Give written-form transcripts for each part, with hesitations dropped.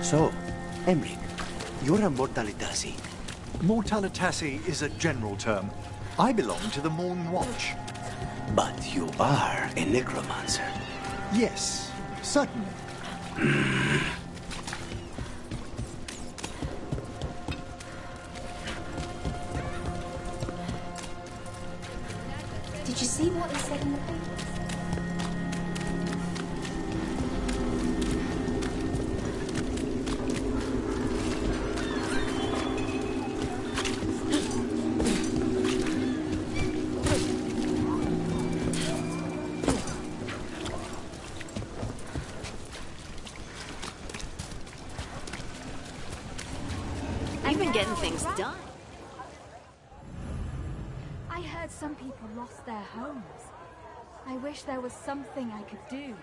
So, Emric, you're a Mortalitasi. Mortalitasi is a general term. I belong to the Morn Watch. But you are a necromancer. Yes, certainly. Did you see what he said in the papers? You've been getting things done. I heard some people lost their homes. I wish there was something I could do.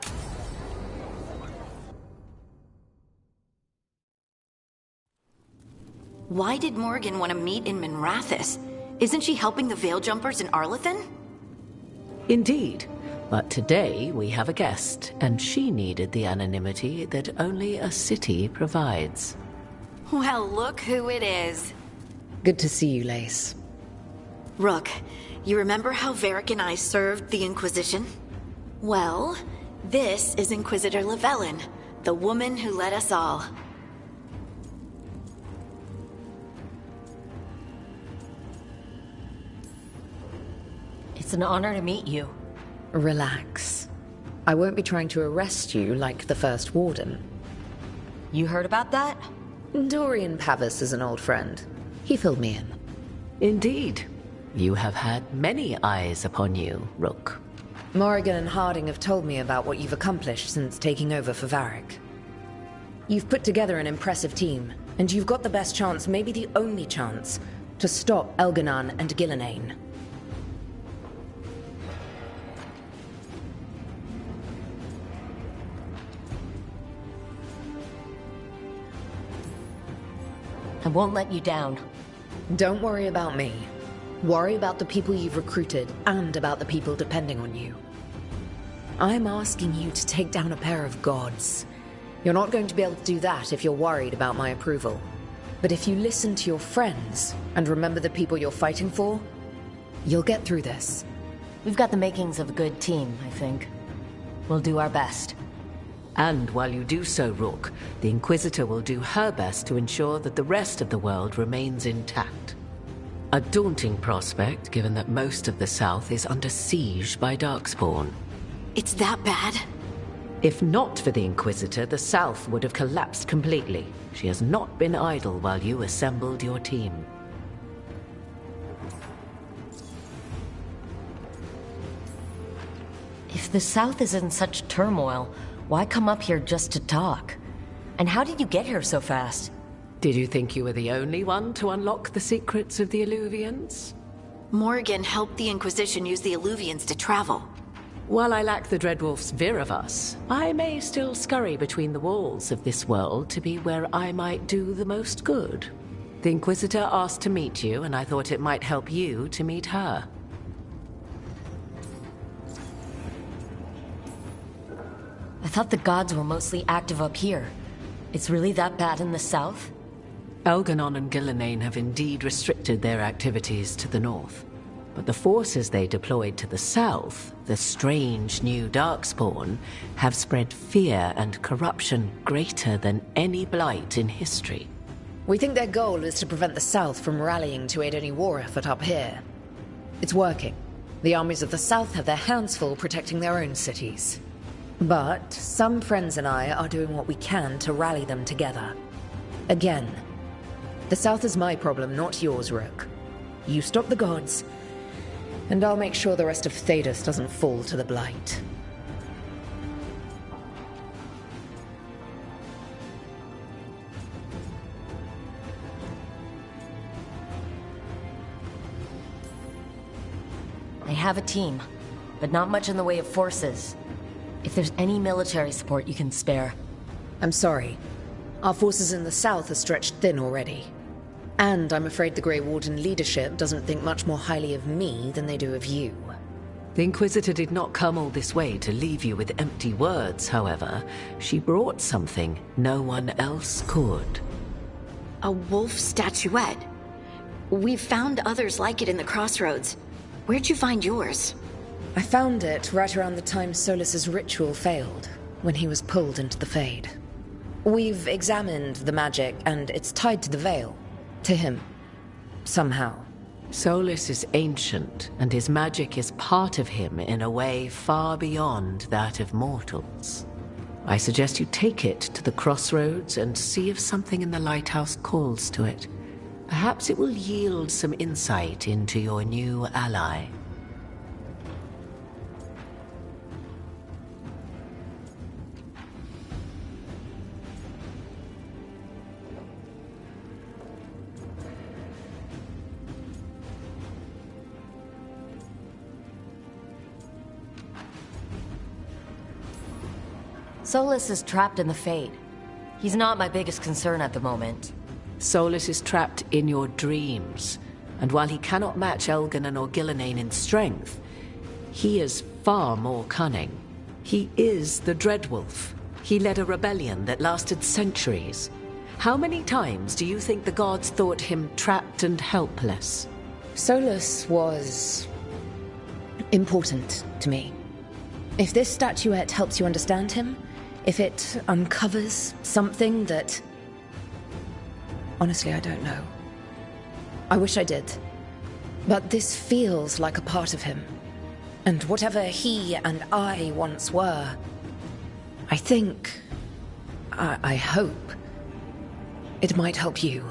Why did Morgan want to meet in Minrathous? Isn't she helping the Veil Jumpers in Arlathan? Indeed. But today we have a guest, and she needed the anonymity that only a city provides. Well, look who it is. Good to see you, Lace. Rook, you remember how Varric and I served the Inquisition? Well, this is Inquisitor Llewellyn, the woman who led us all. It's an honor to meet you. Relax. I won't be trying to arrest you like the first warden. You heard about that? Dorian Pavis is an old friend. He filled me in. Indeed. You have had many eyes upon you, Rook. Morrigan and Harding have told me about what you've accomplished since taking over for Varric. You've put together an impressive team, and you've got the best chance, maybe the only chance, to stop Elgar'nan and Ghilan'nain. I won't let you down. Don't worry about me. Worry about the people you've recruited, and about the people depending on you. I'm asking you to take down a pair of gods. You're not going to be able to do that if you're worried about my approval. But if you listen to your friends, and remember the people you're fighting for, you'll get through this. We've got the makings of a good team, I think. We'll do our best. And while you do so, Rook, the Inquisitor will do her best to ensure that the rest of the world remains intact. A daunting prospect, given that most of the South is under siege by darkspawn. It's that bad? If not for the Inquisitor, the South would have collapsed completely. She has not been idle while you assembled your team. If the South is in such turmoil, why come up here just to talk? And how did you get here so fast? Did you think you were the only one to unlock the secrets of the Illuvians? Morgan helped the Inquisition use the Illuvians to travel. While I lack the Dreadwolf's Viravus, I may still scurry between the walls of this world to be where I might do the most good. The Inquisitor asked to meet you, and I thought it might help you to meet her. I thought the gods were mostly active up here. It's really that bad in the south? Elgar'nan and Ghilan'nain have indeed restricted their activities to the north. But the forces they deployed to the south, the strange new darkspawn, have spread fear and corruption greater than any blight in history. We think their goal is to prevent the South from rallying to aid any war effort up here. It's working. The armies of the South have their hands full protecting their own cities. But some friends and I are doing what we can to rally them together. Again, the South is my problem, not yours, Rook. You stop the gods, and I'll make sure the rest of Thedas doesn't fall to the Blight. They have a team, but not much in the way of forces. If there's any military support you can spare. I'm sorry. Our forces in the south are stretched thin already. And I'm afraid the Grey Warden leadership doesn't think much more highly of me than they do of you. The Inquisitor did not come all this way to leave you with empty words, however. She brought something no one else could. A wolf statuette. We've found others like it in the Crossroads. Where'd you find yours? I found it right around the time Solas's ritual failed, when he was pulled into the Fade. We've examined the magic, and it's tied to the Veil. To him. Somehow. Solas is ancient, and his magic is part of him in a way far beyond that of mortals. I suggest you take it to the Crossroads and see if something in the Lighthouse calls to it. Perhaps it will yield some insight into your new ally. Solas is trapped in the Fade. He's not my biggest concern at the moment. Solas is trapped in your dreams, and while he cannot match Elgar'nan or Ghilan'nain in strength, he is far more cunning. He is the Dreadwolf. He led a rebellion that lasted centuries. How many times do you think the gods thought him trapped and helpless? Solas was important to me. If this statuette helps you understand him, if it uncovers something that... Honestly, I don't know. I wish I did. But this feels like a part of him. And whatever he and I once were, I think... I hope... it might help you.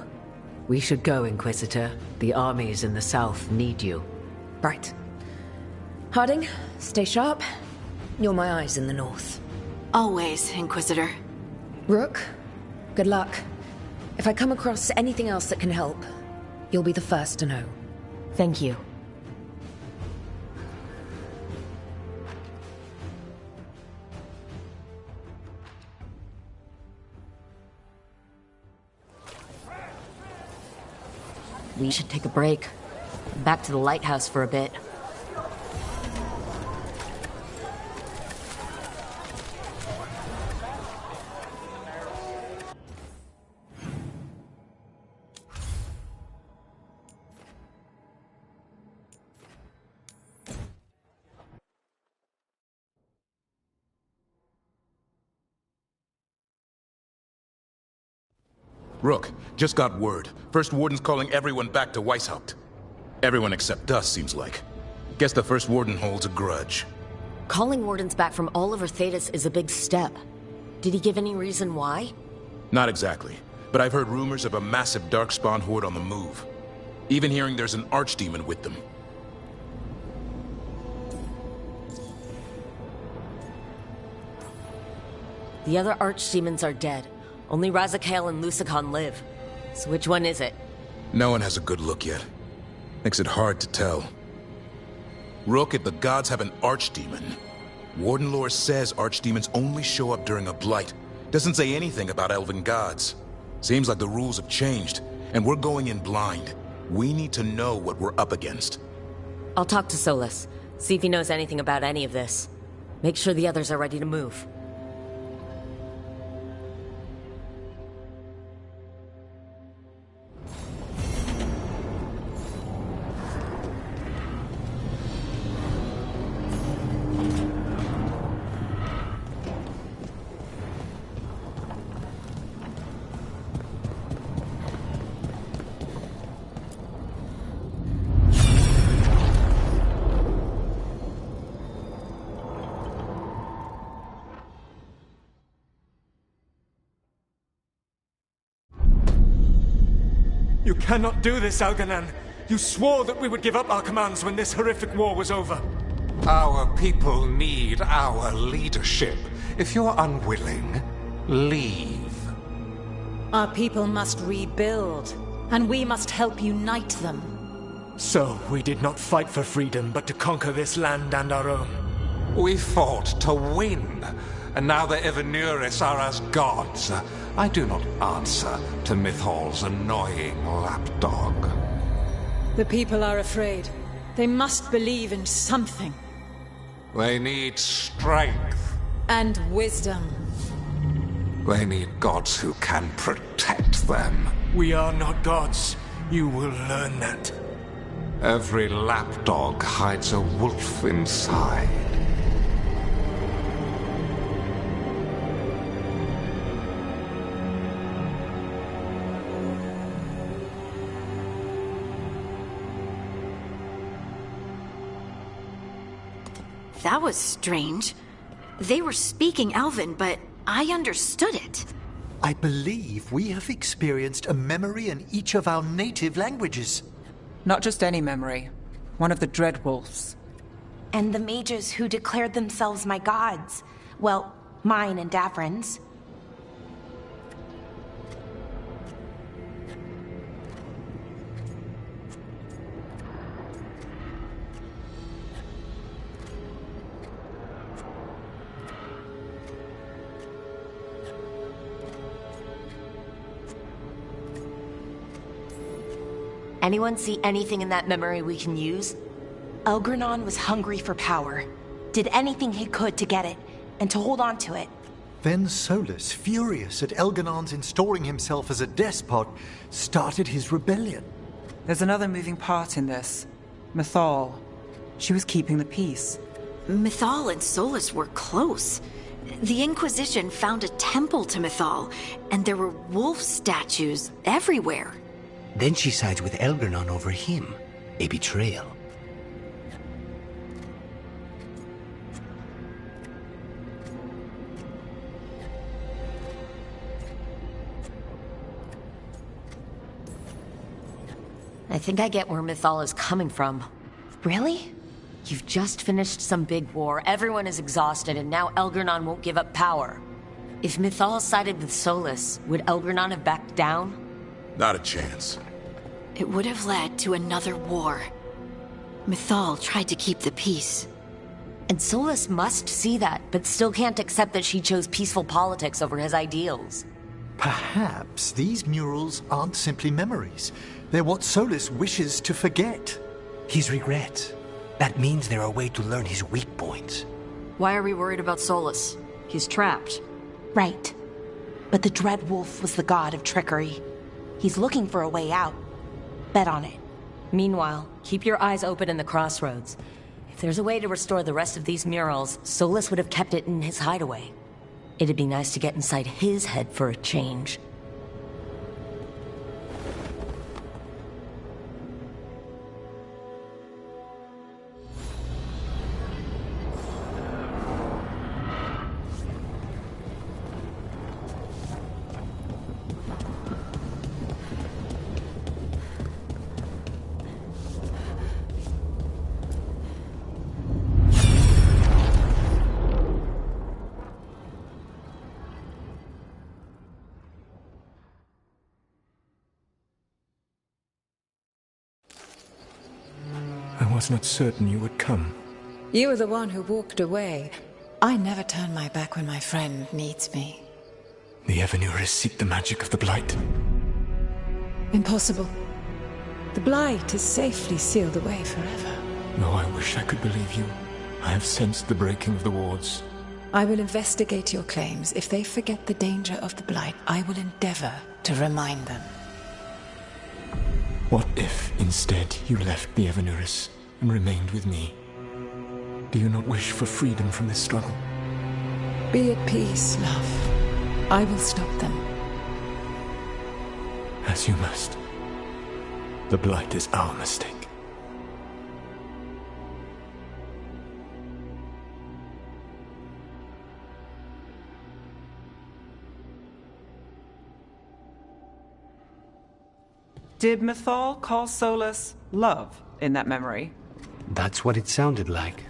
We should go, Inquisitor. The armies in the south need you. Right. Harding, stay sharp. You're my eyes in the north. Always, Inquisitor. Rook, good luck. If I come across anything else that can help, you'll be the first to know. Thank you. We should take a break. Back to the Lighthouse for a bit. Rook, just got word. First Warden's calling everyone back to Weishaupt. Everyone except us, seems like. Guess the First Warden holds a grudge. Calling wardens back from all over Thedas is a big step. Did he give any reason why? Not exactly, but I've heard rumors of a massive darkspawn horde on the move. Even hearing there's an Archdemon with them. The other Archdemons are dead. Only Razakael and Lusakhan live. So which one is it? No one has a good look yet. Makes it hard to tell. Rook, if the gods have an Archdemon, Warden lore says Archdemons only show up during a Blight. Doesn't say anything about elven gods. Seems like the rules have changed, and we're going in blind. We need to know what we're up against. I'll talk to Solas, see if he knows anything about any of this. Make sure the others are ready to move. You cannot do this, Elgar'nan. You swore that we would give up our commands when this horrific war was over. Our people need our leadership. If you're unwilling, leave. Our people must rebuild, and we must help unite them. So, we did not fight for freedom, but to conquer this land and our own. We fought to win, and now the Evenuris are as gods. I do not answer to Mythal's annoying lapdog. The people are afraid. They must believe in something. They need strength. And wisdom. They need gods who can protect them. We are not gods. You will learn that. Every lapdog hides a wolf inside. That was strange. They were speaking Elven, but I understood it. I believe we have experienced a memory in each of our native languages. Not just any memory. One of the Dread Wolves. And the mages who declared themselves my gods. Well, mine and Davrin's. Anyone see anything in that memory we can use? Elgar'nan was hungry for power. Did anything he could to get it, and to hold on to it. Then Solas, furious at Elgar'nan's installing himself as a despot, started his rebellion. There's another moving part in this. Mythal. She was keeping the peace. Mythal and Solas were close. The Inquisition found a temple to Mythal, and there were wolf statues everywhere. Then she sides with Elgar'nan over him. A betrayal. I think I get where Mythal is coming from. Really? You've just finished some big war, everyone is exhausted, and now Elgar'nan won't give up power. If Mythal sided with Solas, would Elgar'nan have backed down? Not a chance. It would have led to another war. Mythal tried to keep the peace. And Solas must see that, but still can't accept that she chose peaceful politics over his ideals. Perhaps these murals aren't simply memories. They're what Solas wishes to forget. His regrets. That means they're a way to learn his weak points. Why are we worried about Solas? He's trapped. Right. But the Dread Wolf was the god of trickery. He's looking for a way out. Bet on it. Meanwhile, keep your eyes open in the Crossroads. If there's a way to restore the rest of these murals, Solas would have kept it in his hideaway. It'd be nice to get inside his head for a change. I was not certain you would come. You were the one who walked away. I never turn my back when my friend needs me. The Evenures seek the magic of the Blight. Impossible. The Blight is safely sealed away forever. No, I wish I could believe you. I have sensed the breaking of the wards. I will investigate your claims. If they forget the danger of the Blight, I will endeavor to remind them. What if, instead, you left the Evenures and remained with me? Do you not wish for freedom from this struggle? Be at peace, love. I will stop them. As you must. The Blight is our mistake. Did Mythal call Solas love in that memory? That's what it sounded like.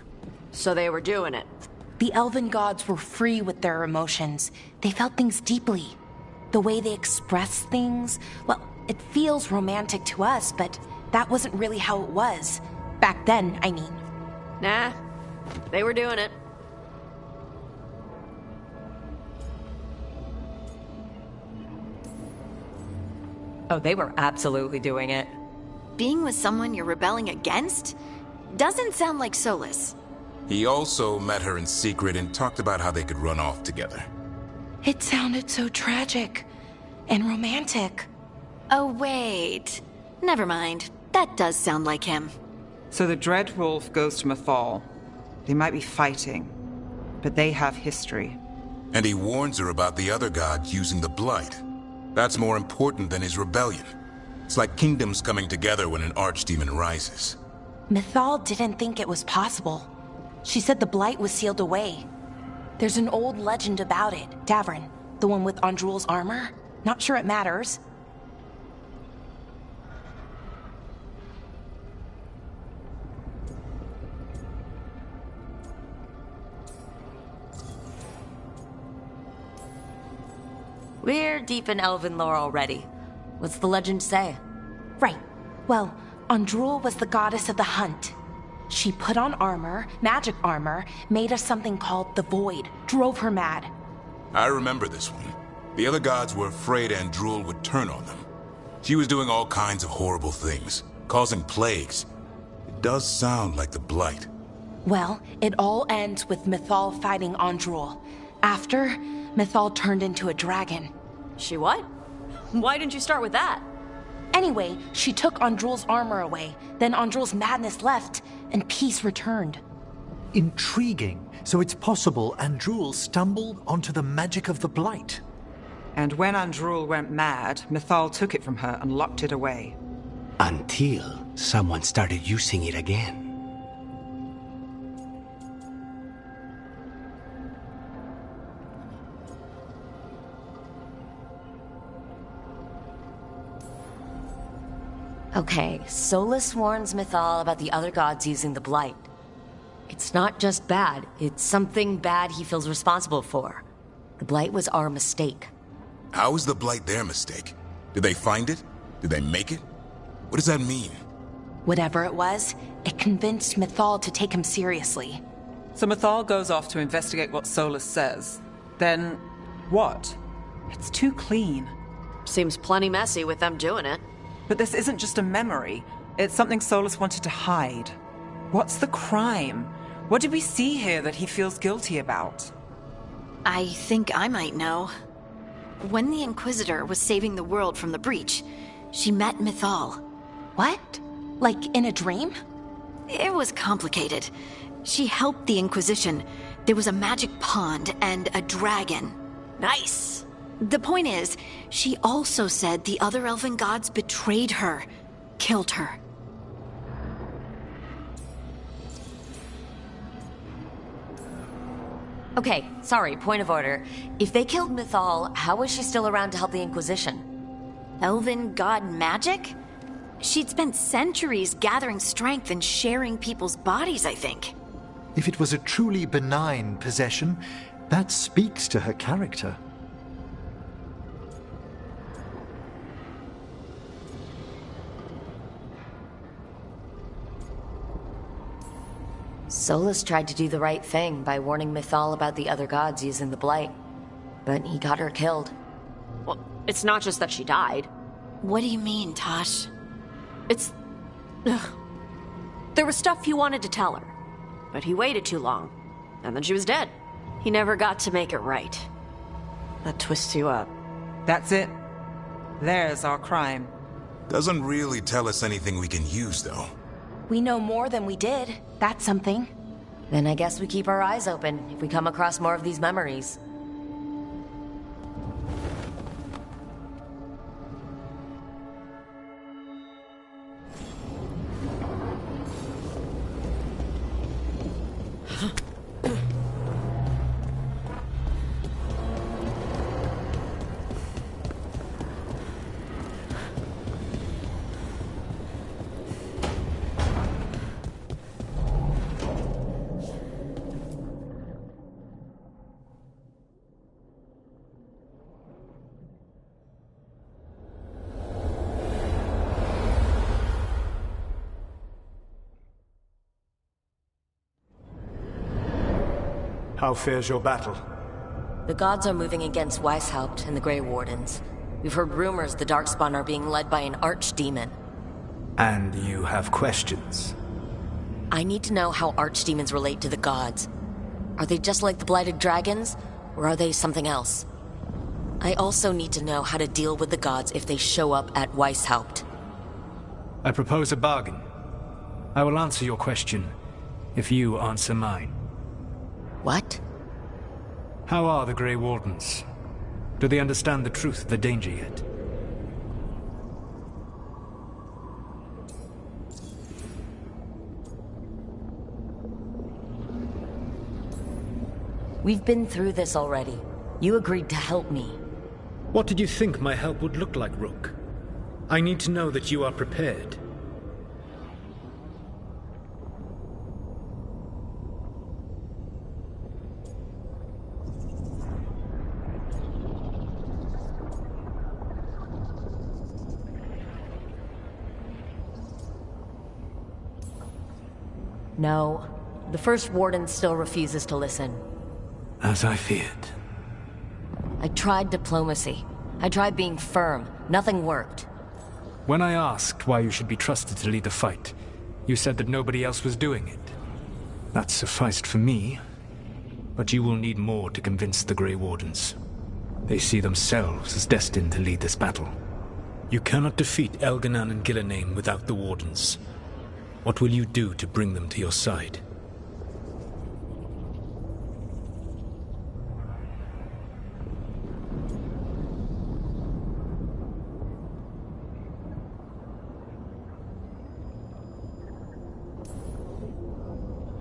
So they were doing it. The elven gods were free with their emotions. They felt things deeply. The way they express things, well, it feels romantic to us, but that wasn't really how it was. Back then, I mean. Nah, they were doing it. Oh, they were absolutely doing it. Being with someone you're rebelling against? Doesn't sound like Solas. He also met her in secret and talked about how they could run off together. It sounded so tragic and romantic. Oh, wait. Never mind. That does sound like him. So the Dread Wolf goes to Mythal. They might be fighting, but they have history. And he warns her about the other gods using the Blight. That's more important than his rebellion. It's like kingdoms coming together when an archdemon rises. Mythal didn't think it was possible. She said the Blight was sealed away. There's an old legend about it. Davrin, the one with Andrul's armor. Not sure it matters. We're deep in elven lore already. What's the legend say? Right. Well, Andrul was the goddess of the hunt. She put on armor, magic armor, made us something called the Void, drove her mad. I remember this one. The other gods were afraid Andrul would turn on them. She was doing all kinds of horrible things, causing plagues. It does sound like the Blight. Well, it all ends with Mythal fighting Andrul. After, Mythal turned into a dragon. She what? Why didn't you start with that? Anyway, she took Andrul's armor away, then Andrul's madness left, and peace returned. Intriguing. So it's possible Andrul stumbled onto the magic of the Blight. And when Andrul went mad, Mythal took it from her and locked it away. Until someone started using it again. Okay, Solas warns Mythal about the other gods using the Blight. It's not just bad, it's something bad he feels responsible for. The Blight was our mistake. How is the Blight their mistake? Did they find it? Did they make it? What does that mean? Whatever it was, it convinced Mythal to take him seriously. So Mythal goes off to investigate what Solas says. Then, what? It's too clean. Seems plenty messy with them doing it. But this isn't just a memory. It's something Solas wanted to hide. What's the crime? What did we see here that he feels guilty about? I think I might know. When the Inquisitor was saving the world from the breach, she met Mythal. What? Like in a dream? It was complicated. She helped the Inquisition. There was a magic pond and a dragon. Nice. The point is, she also said the other elven gods betrayed her, killed her. Okay, sorry, point of order. If they killed Mythal, how was she still around to help the Inquisition? Elven god magic? She'd spent centuries gathering strength and sharing people's bodies, I think. If it was a truly benign possession, that speaks to her character. Solas tried to do the right thing by warning Mythal about the other gods using the Blight. But he got her killed. Well, it's not just that she died. What do you mean, Tosh? It's... Ugh. There was stuff he wanted to tell her. But he waited too long. And then she was dead. He never got to make it right. That twists you up. That's it. There's our crime. Doesn't really tell us anything we can use, though. We know more than we did. That's something. Then I guess we keep our eyes open if we come across more of these memories. How fares your battle? The gods are moving against Weishaupt and the Grey Wardens. We've heard rumors the darkspawn are being led by an archdemon. And you have questions? I need to know how archdemons relate to the gods. Are they just like the blighted dragons, or are they something else? I also need to know how to deal with the gods if they show up at Weishaupt. I propose a bargain. I will answer your question if you answer mine. What? How are the Grey Wardens? Do they understand the truth of the danger yet? We've been through this already. You agreed to help me. What did you think my help would look like, Rook? I need to know that you are prepared. No. The First Warden still refuses to listen. As I feared. I tried diplomacy. I tried being firm. Nothing worked. When I asked why you should be trusted to lead the fight, you said that nobody else was doing it. That sufficed for me, but you will need more to convince the Grey Wardens. They see themselves as destined to lead this battle. You cannot defeat Elgar'nan and Ghilan'nain without the Wardens. What will you do to bring them to your side?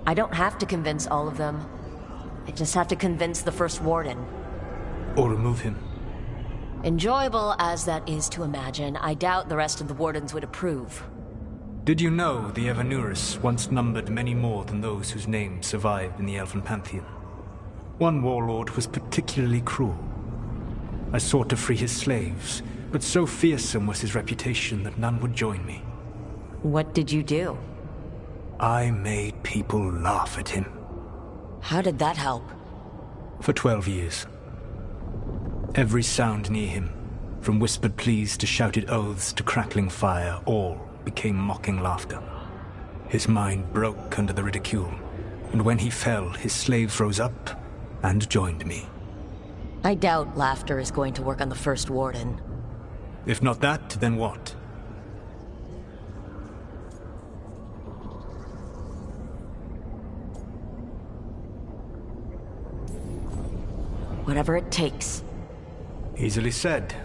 I don't have to convince all of them. I just have to convince the First Warden. Or remove him. Enjoyable as that is to imagine, I doubt the rest of the Wardens would approve. Did you know the Evanurus once numbered many more than those whose names survive in the elven pantheon? One warlord was particularly cruel. I sought to free his slaves, but so fearsome was his reputation that none would join me. What did you do? I made people laugh at him. How did that help? For 12 years. Every sound near him, from whispered pleas to shouted oaths to crackling fire, all became mocking laughter. His mind broke under the ridicule, and when he fell, his slaves rose up and joined me. I doubt laughter is going to work on the First Warden. If not that, then what? Whatever it takes. Easily said,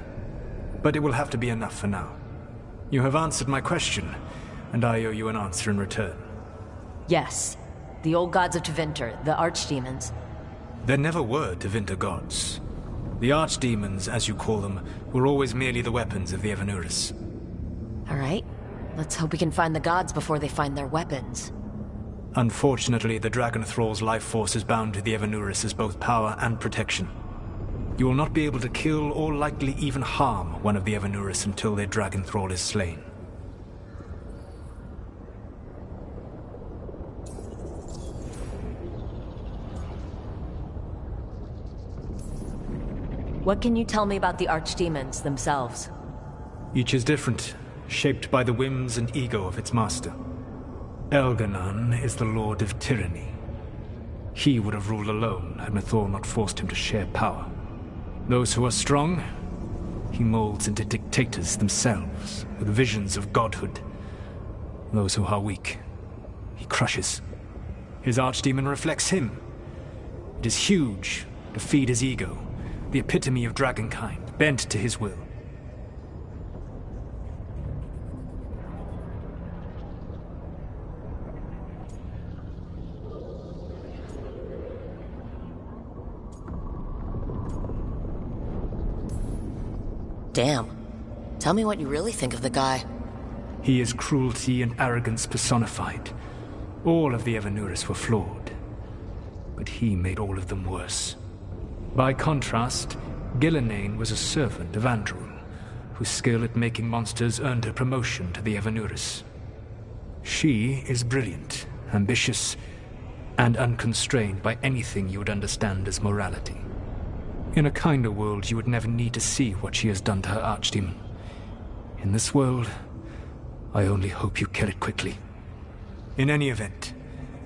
but it will have to be enough for now. You have answered my question, and I owe you an answer in return. Yes. The old gods of Tevinter, the archdemons. There never were Tevinter gods. The archdemons, as you call them, were always merely the weapons of the Evanurus. All right. Let's hope we can find the gods before they find their weapons. Unfortunately, the Dragon Thrall's life force is bound to the Evanurus as both power and protection. You will not be able to kill or likely even harm one of the Evanurus until their Dragon Thrall is slain. What can you tell me about the archdemons themselves? Each is different, shaped by the whims and ego of its master. Elgar'nan is the Lord of Tyranny. He would have ruled alone had Mythal not forced him to share power. Those who are strong, he molds into dictators themselves, with visions of godhood. Those who are weak, he crushes. His archdemon reflects him. It is huge, to feed his ego, the epitome of dragonkind, bent to his will. Damn. Tell me what you really think of the guy. He is cruelty and arrogance personified. All of the Evanurus were flawed, but he made all of them worse. By contrast, Ghilan'nain was a servant of Andrew, whose skill at making monsters earned her promotion to the Evanurus. She is brilliant, ambitious, and unconstrained by anything you would understand as morality. In a kinder world, you would never need to see what she has done to her archdemon. In this world, I only hope you kill it quickly. In any event,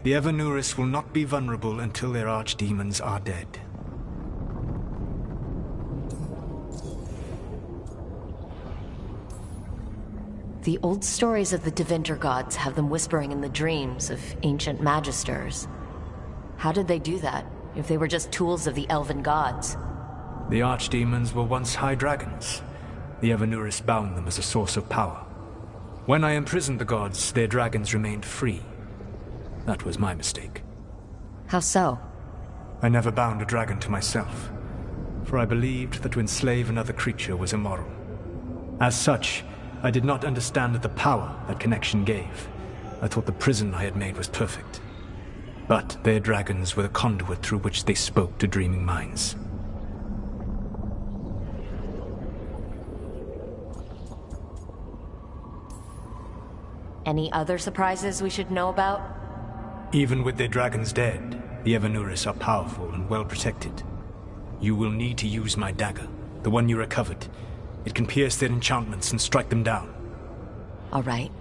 the Evanuris will not be vulnerable until their archdemons are dead. The old stories of the Tevinter gods have them whispering in the dreams of ancient magisters. How did they do that, if they were just tools of the elven gods? The archdemons were once high dragons. The Evanuris bound them as a source of power. When I imprisoned the gods, their dragons remained free. That was my mistake. How so? I never bound a dragon to myself, for I believed that to enslave another creature was immoral. As such, I did not understand the power that connection gave. I thought the prison I had made was perfect. But their dragons were the conduit through which they spoke to dreaming minds. Any other surprises we should know about? Even with their dragons dead, the Evanuris are powerful and well protected. You will need to use my dagger, the one you recovered. It can pierce their enchantments and strike them down. All right.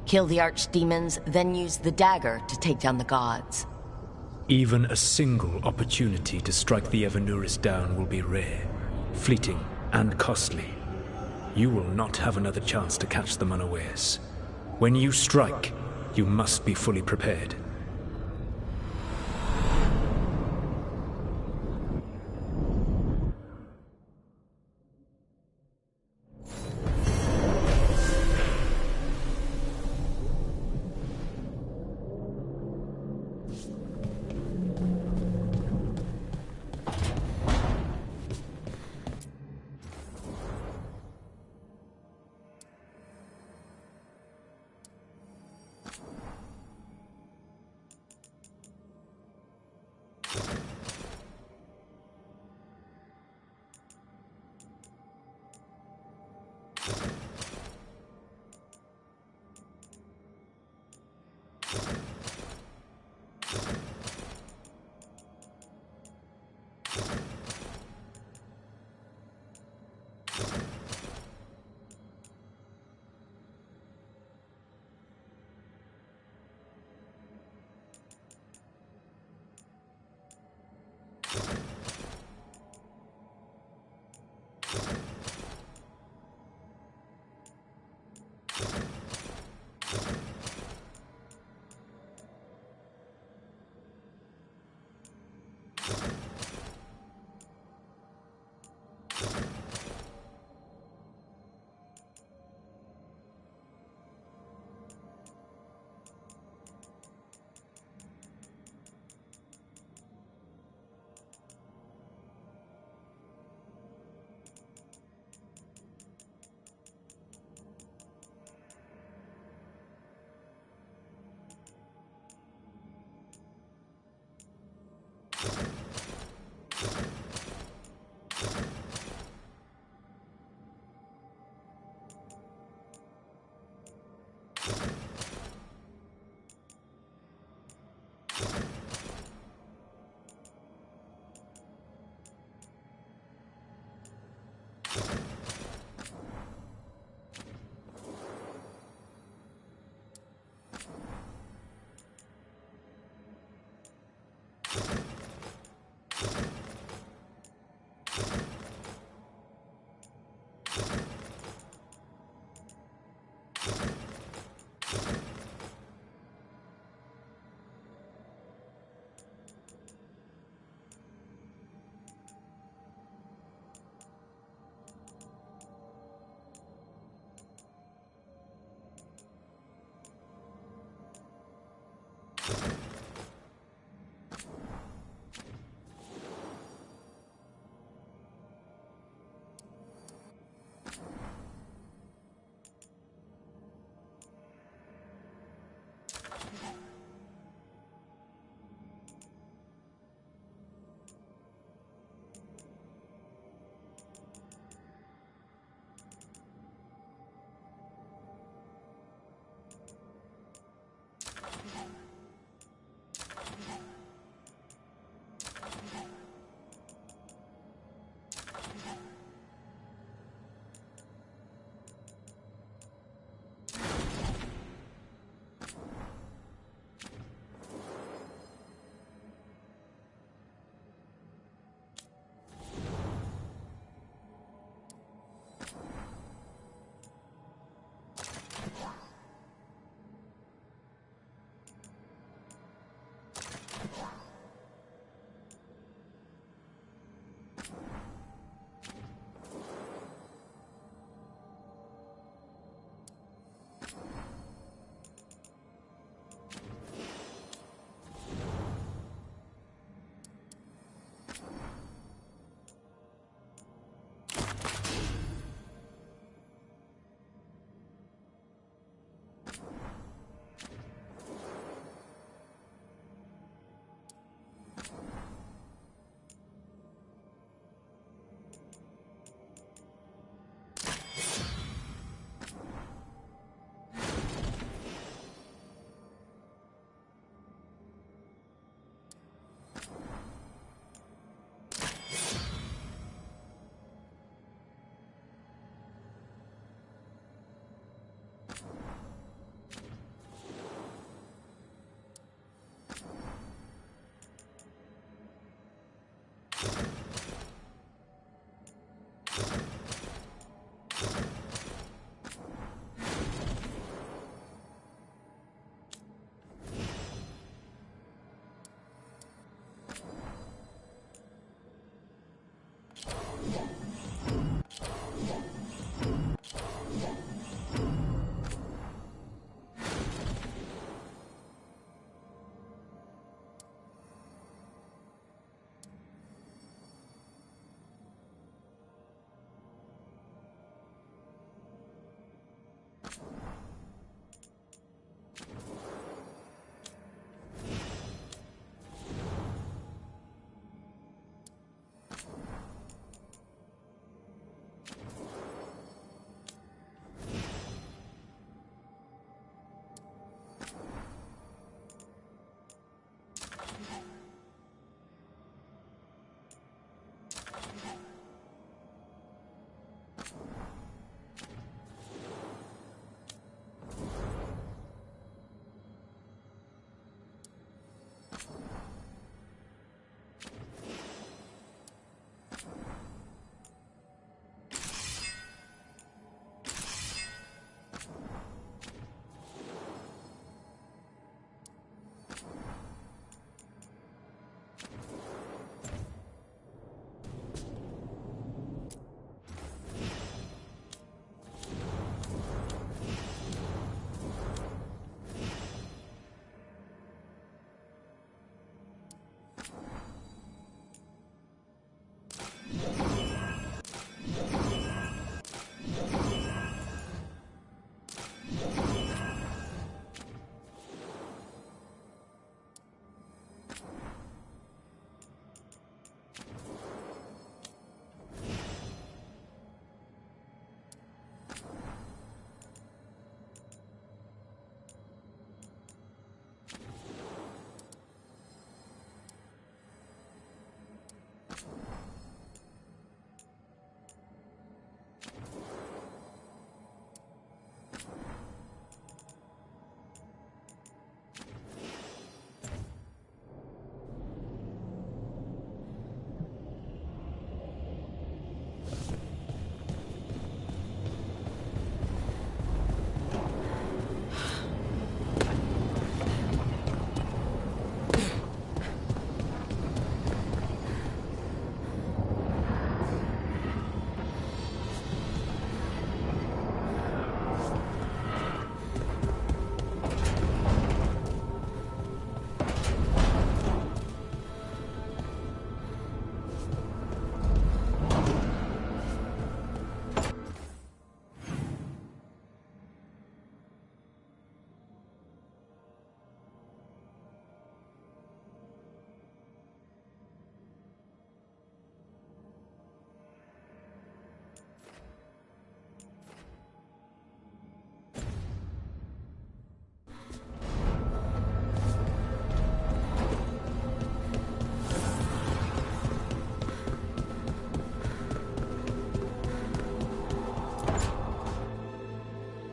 Kill the archdemons, then use the dagger to take down the gods. Even a single opportunity to strike the Evanuris down will be rare, fleeting, and costly. You will not have another chance to catch them unawares. When you strike, you must be fully prepared.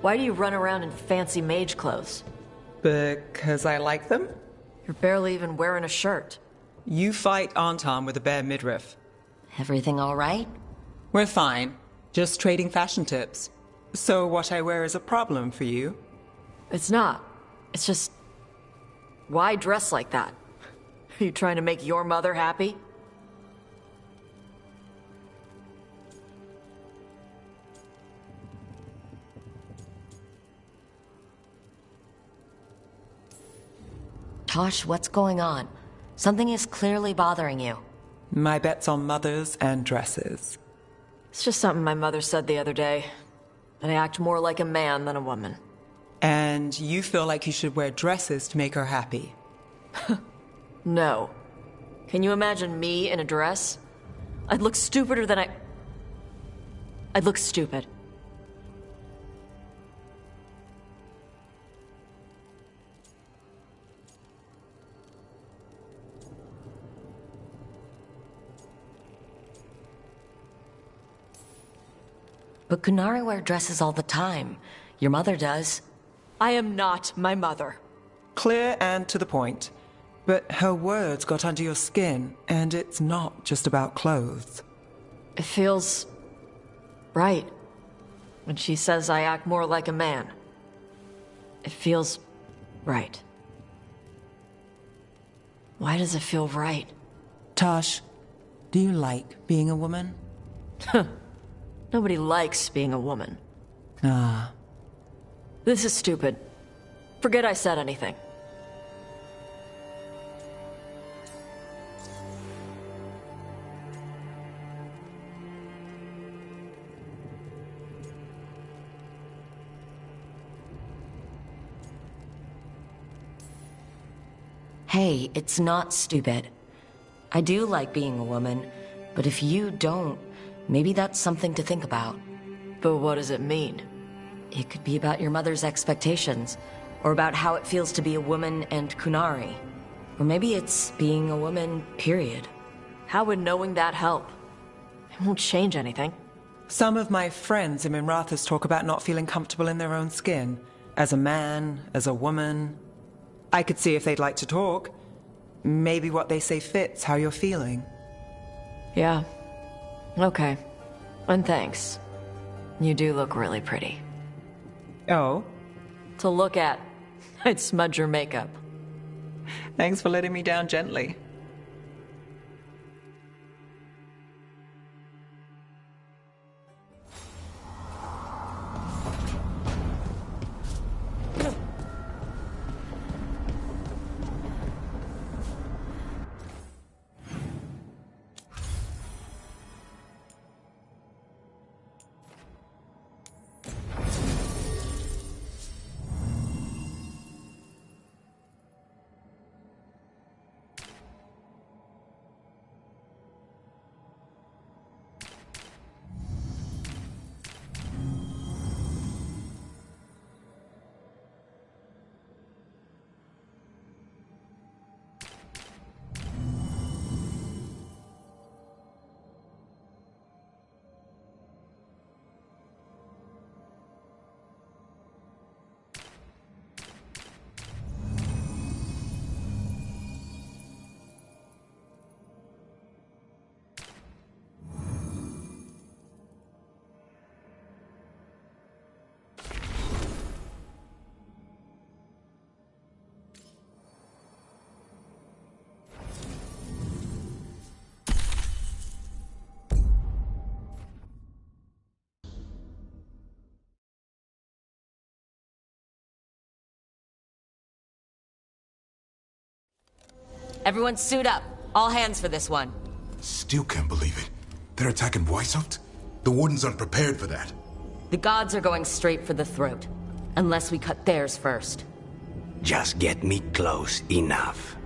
Why do you run around in fancy mage clothes? Because I like them? You're barely even wearing a shirt. You fight Arlathan with a bare midriff. Everything all right? We're fine. Just trading fashion tips. So what I wear is a problem for you? It's not. It's just... Why dress like that? Are you trying to make your mother happy? Tosh, what's going on? Something is clearly bothering you. My bet's on mothers and dresses. It's just something my mother said the other day. That I act more like a man than a woman. And you feel like you should wear dresses to make her happy? No. Can you imagine me in a dress? I'd look stupider than I'd look stupid. But Kunari wear dresses all the time. Your mother does. I am not my mother. Clear and to the point. But her words got under your skin, and it's not just about clothes. It feels... right. When she says I act more like a man. It feels... right. Why does it feel right? Tosh, Do you like being a woman? Nobody likes being a woman. Ah. This is stupid. Forget I said anything. Hey, it's not stupid. I do like being a woman, but if you don't, maybe that's something to think about. But what does it mean? It could be about your mother's expectations, or about how it feels to be a woman and Kunari. Or maybe it's being a woman, period. How would knowing that help? It won't change anything. Some of my friends in Minrathous talk about not feeling comfortable in their own skin. As a man, as a woman. I could see if they'd like to talk. Maybe what they say fits how you're feeling. Yeah. Okay. And thanks. You do look really pretty. Oh? To look at. I'd smudge your makeup. Thanks for letting me down gently. Everyone suit up. All hands for this one. Still can't believe it. They're attacking Weishaupt? The Wardens aren't prepared for that. The gods are going straight for the throat. Unless we cut theirs first. Just get me close enough.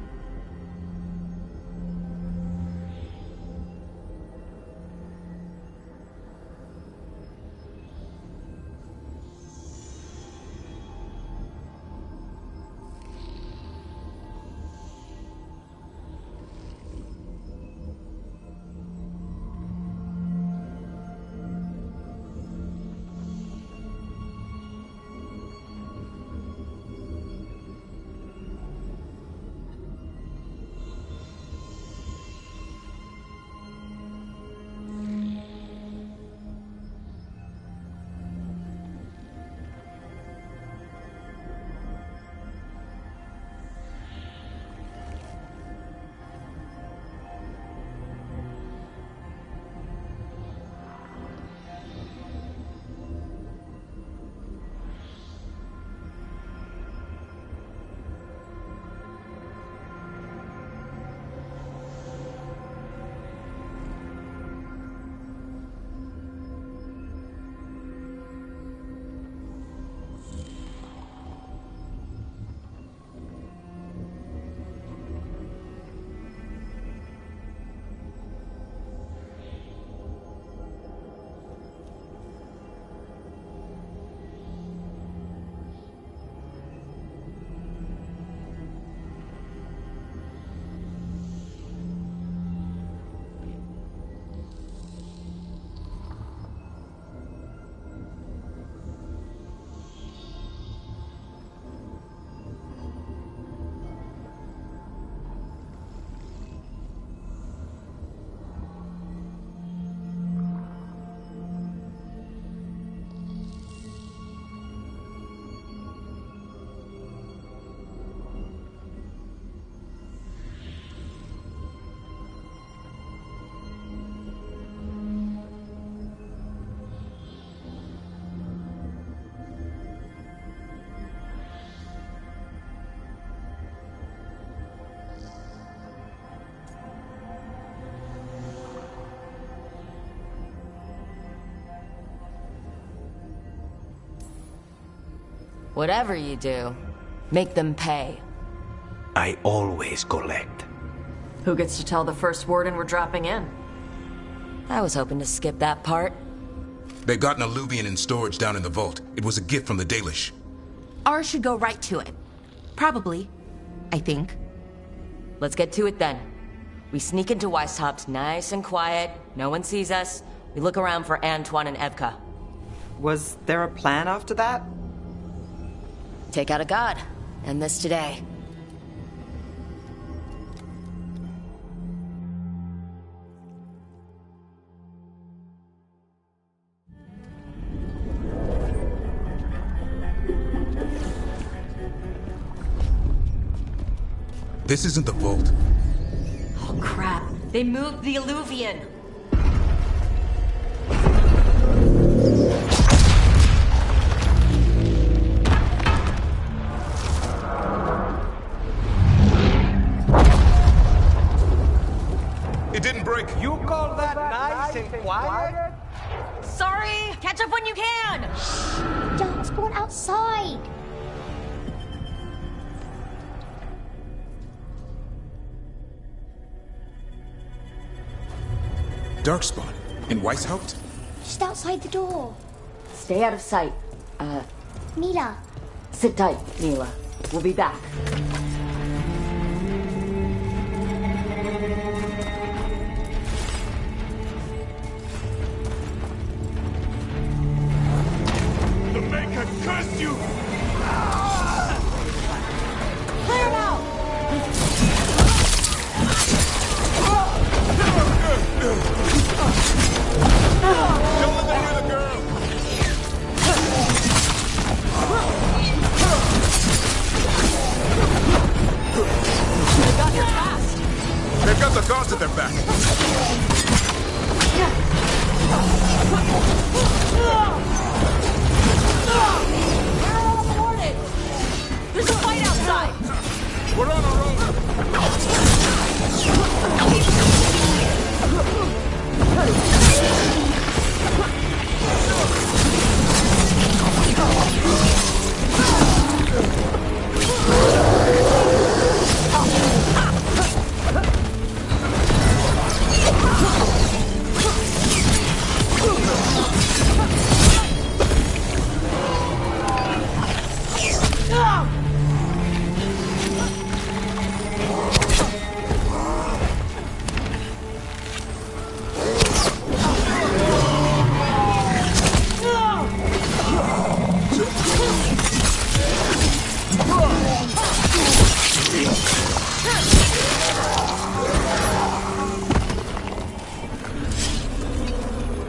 Whatever you do, make them pay. I always collect. Who gets to tell the first warden we're dropping in? I was hoping to skip that part. They've got an alluvian in storage down in the vault. It was a gift from the Dalish. Ours should go right to it. Probably. I think. Let's get to it then. We sneak into Weisshaupt nice and quiet. No one sees us. We look around for Antoine and Evka. Was there a plan after that? Take out a god. End this today. This isn't the vault. Oh crap. They moved the alluvian. It didn't break. You call that nice and quiet? Sorry! Catch up when you can! Darkspawn outside! Darkspawn? In Weishaupt? Just outside the door. Stay out of sight. Mila. Sit tight, Mila. We'll be back. The Maker curse you! Clear it out! Don't let them hear the girl! They got here fast. They've got the gods at their back. There's a fight outside. We're on our own.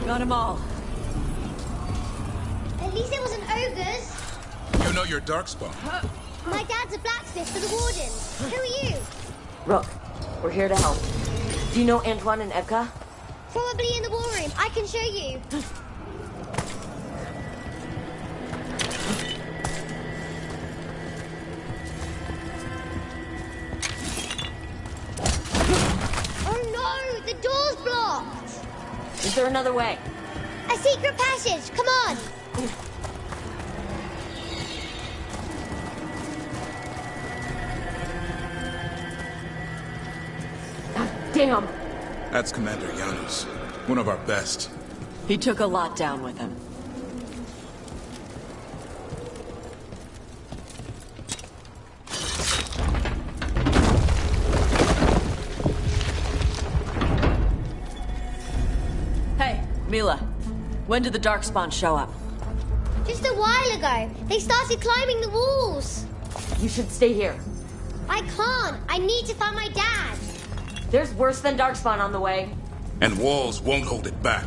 Got them all. At least it wasn't ogres. You know your darkspawn. My dad's a blacksmith for the Wardens. Who are you? Rook, we're here to help. Do you know Antoine and Evka? Probably in the war room. I can show you. Oh no! The door's blocked! Is there another way? A secret passage! Come on! Damn! That's Commander Janus, one of our best. He took a lot down with him. Hey, Mila. When did the darkspawn show up? Just a while ago. They started climbing the walls. You should stay here. I can't. I need to find my dad. There's worse than darkspawn on the way. And walls won't hold it back.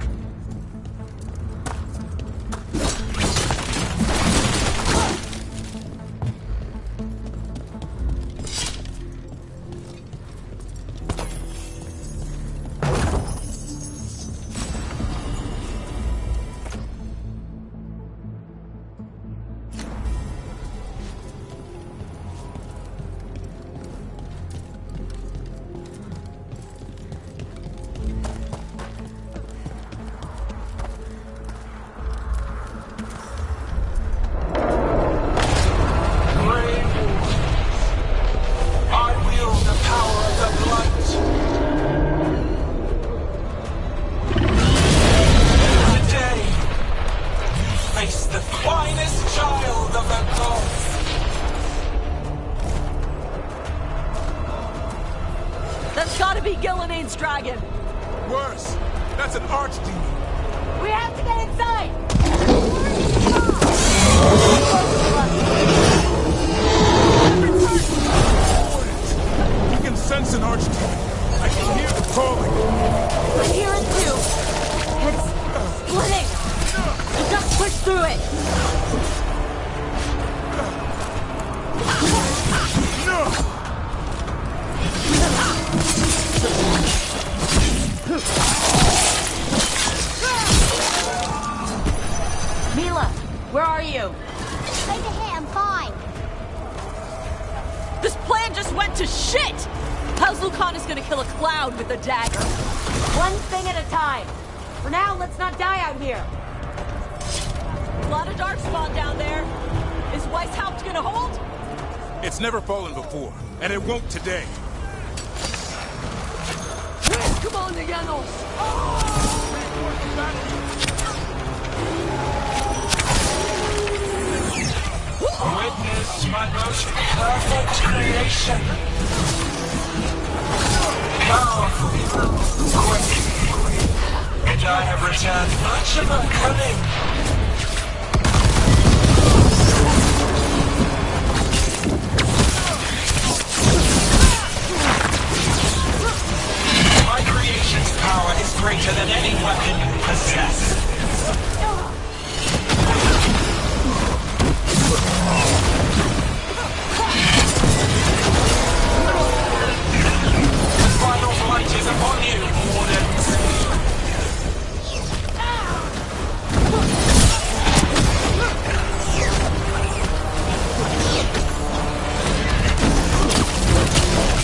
That's an archdemon! We have to get inside! I can sense an archdemon. I can hear the calling. I hear it too. It's splitting. Just push through it. No! Mila, where are you? Over here, I'm fine. This plan just went to shit! How's Lucanus gonna kill a cloud with a dagger? One thing at a time. For now, let's not die out here. A lot of darkspawn down there. Is Weishaupt gonna hold? It's never fallen before, and it won't today. Come on, the Witness my most perfect creation. Powerful, quick, and I have returned much of my cunning. My creation's power is greater than any weapon you possess. Final blight is upon you, Wardens.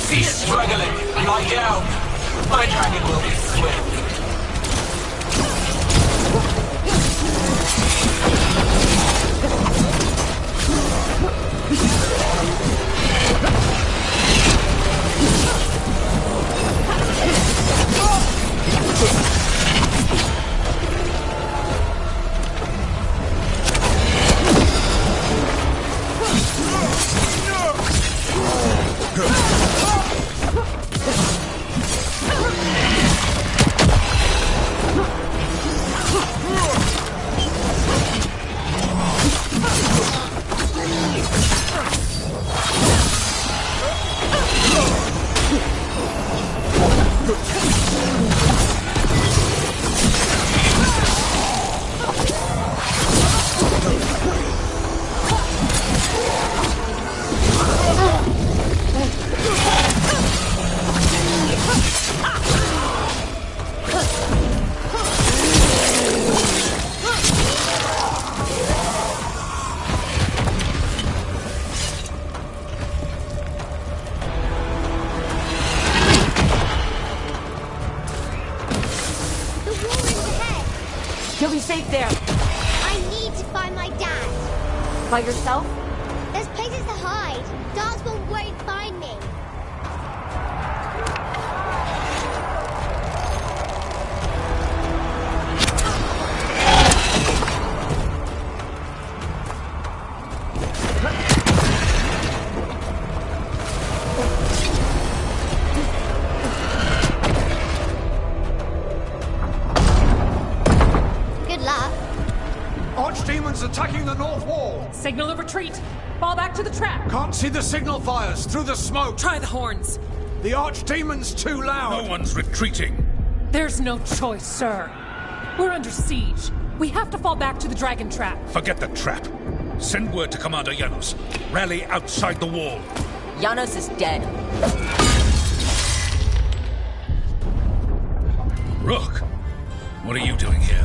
Cease struggling. Lie down. My dragon will be swift. You'll be safe there. I need to find my dad. By yourself? There's places to hide. Darkspawn won't find me. Good luck. Archdemons attacking the north wall. Signal of retreat. Fall back to the trap. Can't see the signal fires through the smoke. Try the horns. The Archdemon's too loud. No one's retreating. There's no choice, sir. We're under siege. We have to fall back to the dragon trap. Forget the trap. Send word to Commander Janos. Rally outside the wall. Janos is dead. Rook, what are you doing here?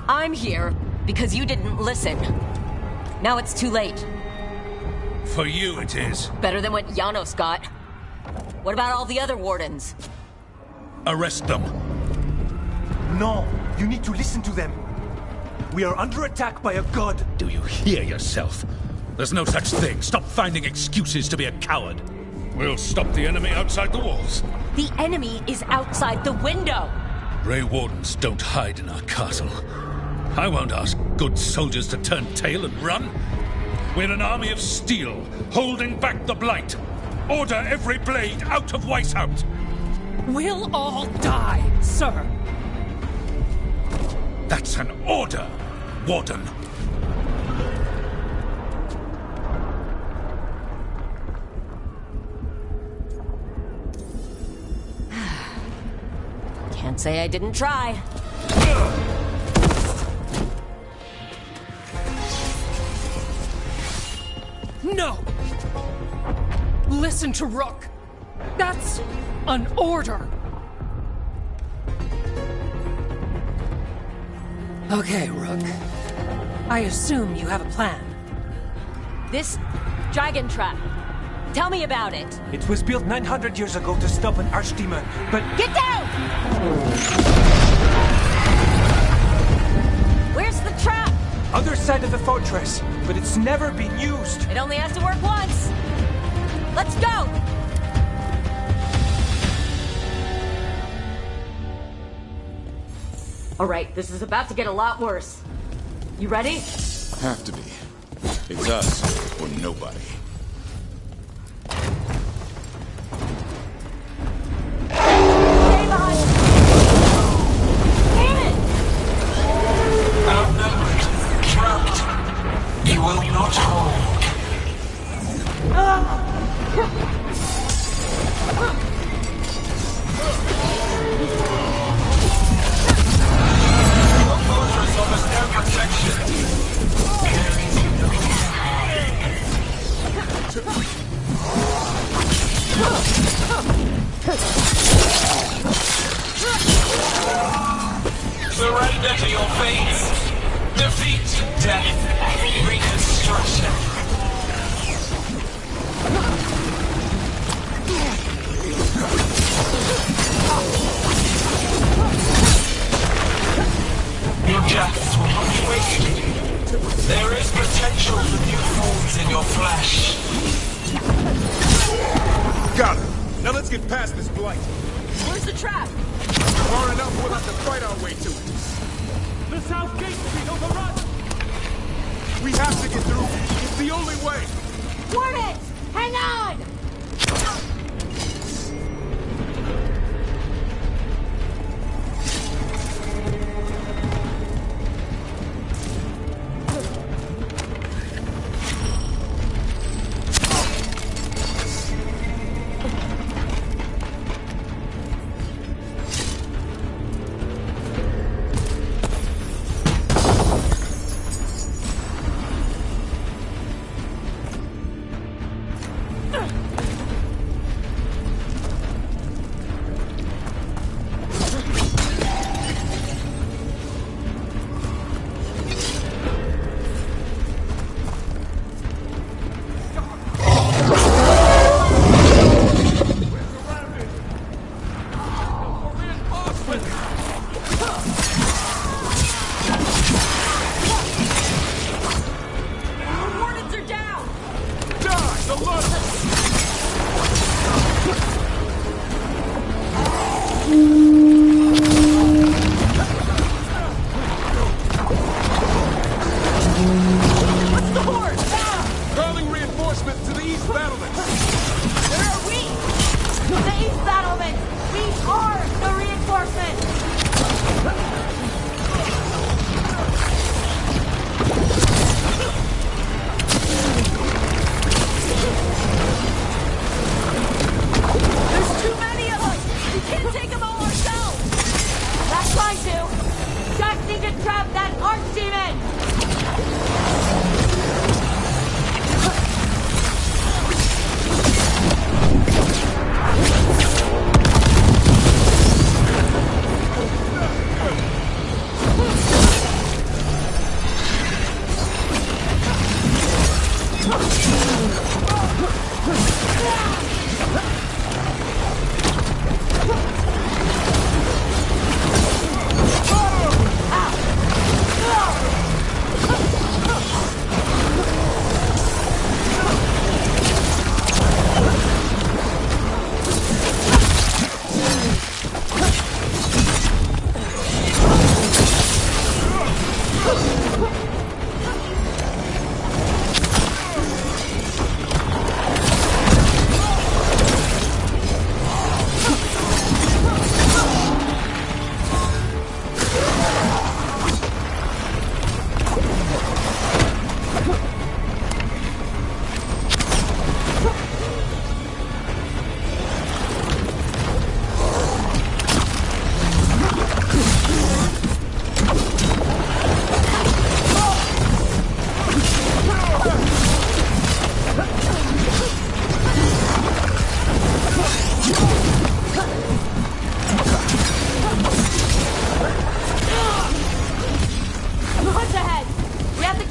I'm here because you didn't listen. Now it's too late. For you it is. Better than what Janos got. What about all the other wardens? Arrest them. No, you need to listen to them. We are under attack by a god. Do you hear yourself? There's no such thing. Stop finding excuses to be a coward. We'll stop the enemy outside the walls. The enemy is outside the window. Grey Wardens don't hide in our castle. I won't ask good soldiers to turn tail and run. We're an army of steel, holding back the Blight. Order every blade out of Weisshaupt. We'll all die, sir. That's an order, Warden. Can't say I didn't try. No! Listen to Rook. That's an order. Okay, Rook. I assume you have a plan. This dragon trap. Tell me about it. It was built 900 years ago to stop an Archdemon, but... Get down! Where's the trap? Other side of the fortress, but it's never been used. It only has to work once. Let's go! All right, this is about to get a lot worse. You ready? Have to be. It's us or nobody. Stay behind! Damn it! Outnumbered, trapped. You will not hold. The fortress offers no protection. Surrender to your fates. Defeat, death, reconstruction. Your deaths will not be wasted. There is potential for new forms in your flesh. Got it! Now let's get past this Blight. Where's the trap? Far enough for us to fight our way to it. The south gate's been overrun! We have to get through. It's the only way. Warden! Hang on!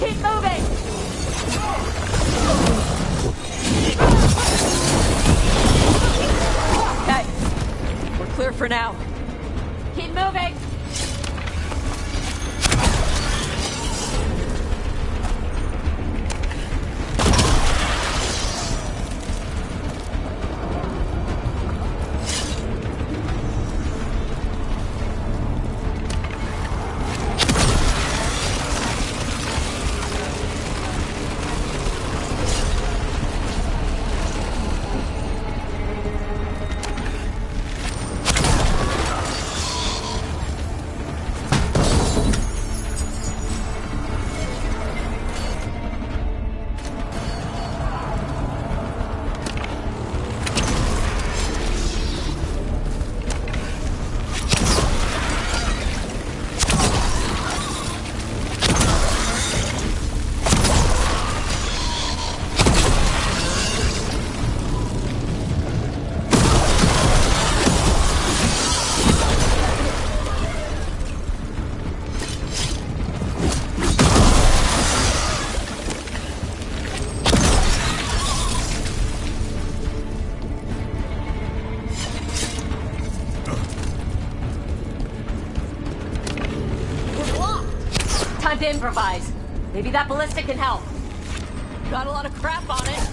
Keep moving! Okay. We're clear for now. Keep moving! To improvise. Maybe that ballista can help. Got a lot of crap on it.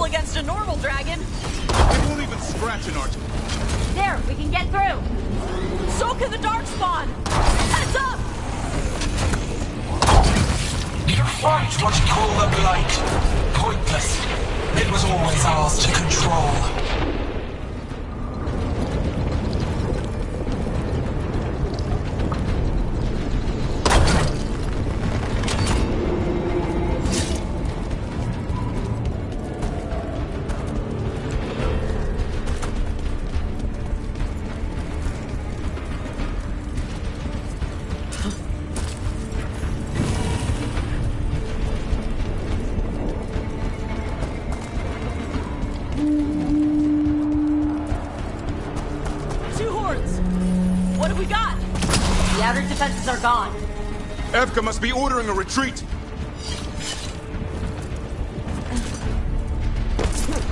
Against a normal dragon. It won't even scratch an archer. There, we can get through. So can the darkspawn. Heads up! You fight what you call the Blight. Pointless. It was always ours to control. Defenses are gone. Evka must be ordering a retreat.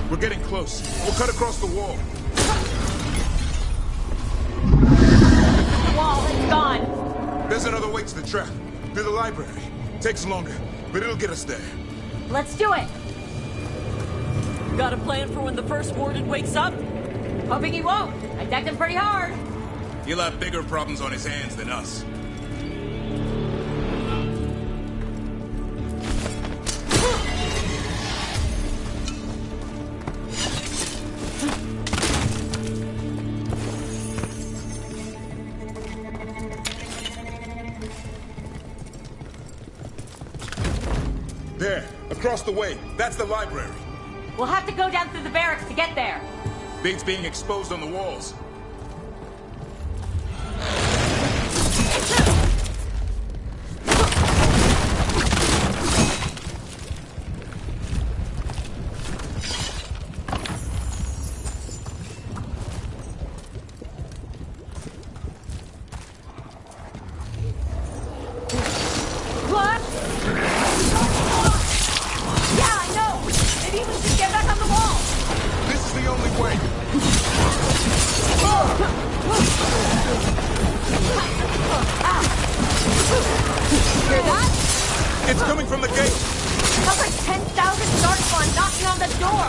We're getting close. We'll cut across the wall. The wall, it's gone. There's another way to the trap. Through the library. Takes longer, but it'll get us there. Let's do it. Got a plan for when the first warden wakes up? Hoping he won't. I decked him pretty hard. He'll have bigger problems on his hands than us. There, across the way. That's the library. We'll have to go down through the barracks to get there. Bait's being exposed on the walls. It's coming from the gate! That's like 10,000 darkspawn knocking on the door!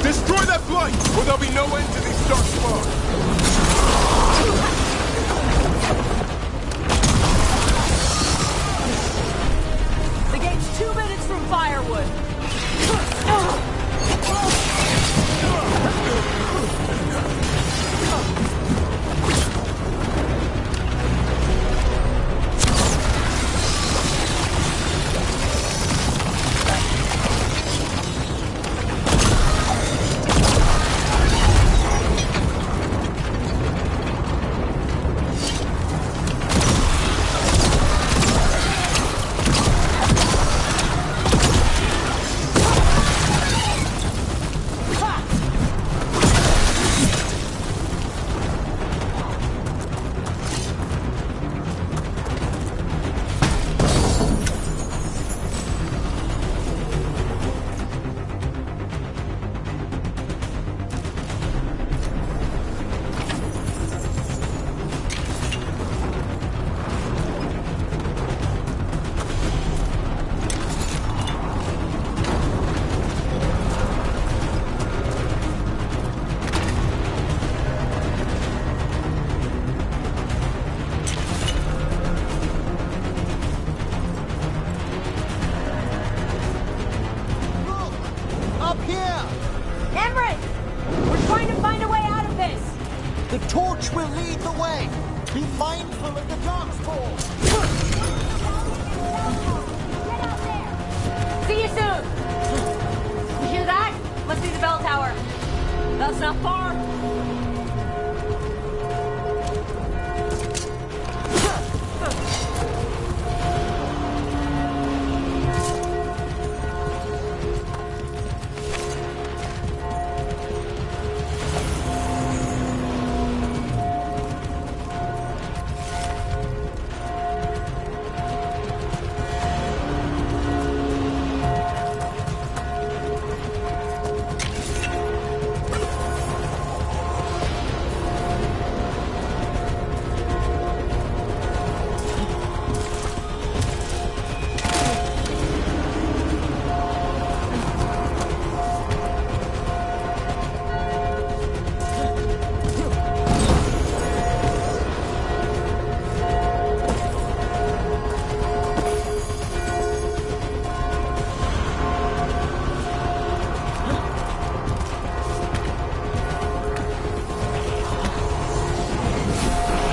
Destroy that blight, or there'll be no end to these darkspawn! The gate's 2 minutes from firewood! Emmerich! We're trying to find a way out of this! The torch will lead the way! Be mindful of the darkspawn! See you soon! You hear that? Must be the bell tower. That's not far.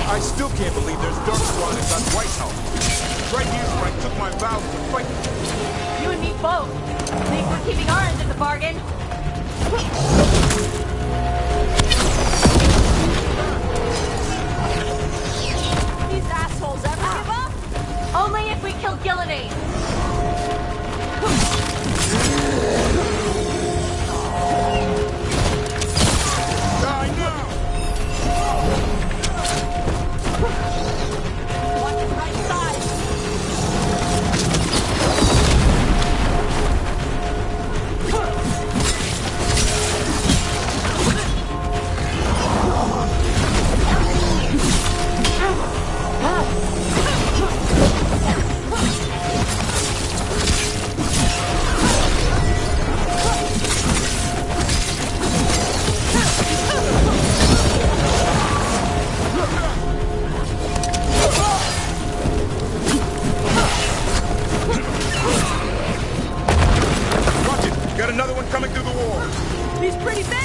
I still can't believe there's darkspawn inside Lighthouse. Right here's where I took my vows to fight. You and me both. Think we're keeping our end of the bargain? These assholes ever give up? Only if we kill Ghilan'nain. Die now! Watch his right side. Watch it! Got another one coming through the wall. He's pretty big.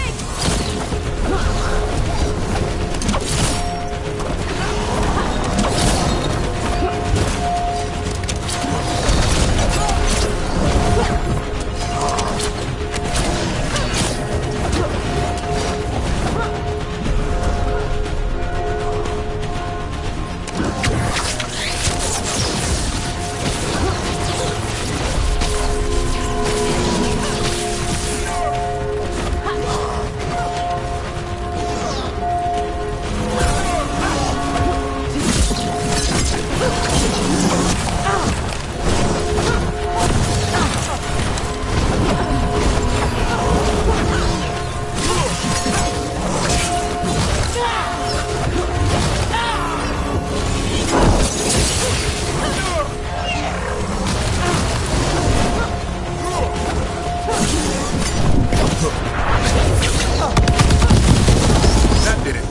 That did it.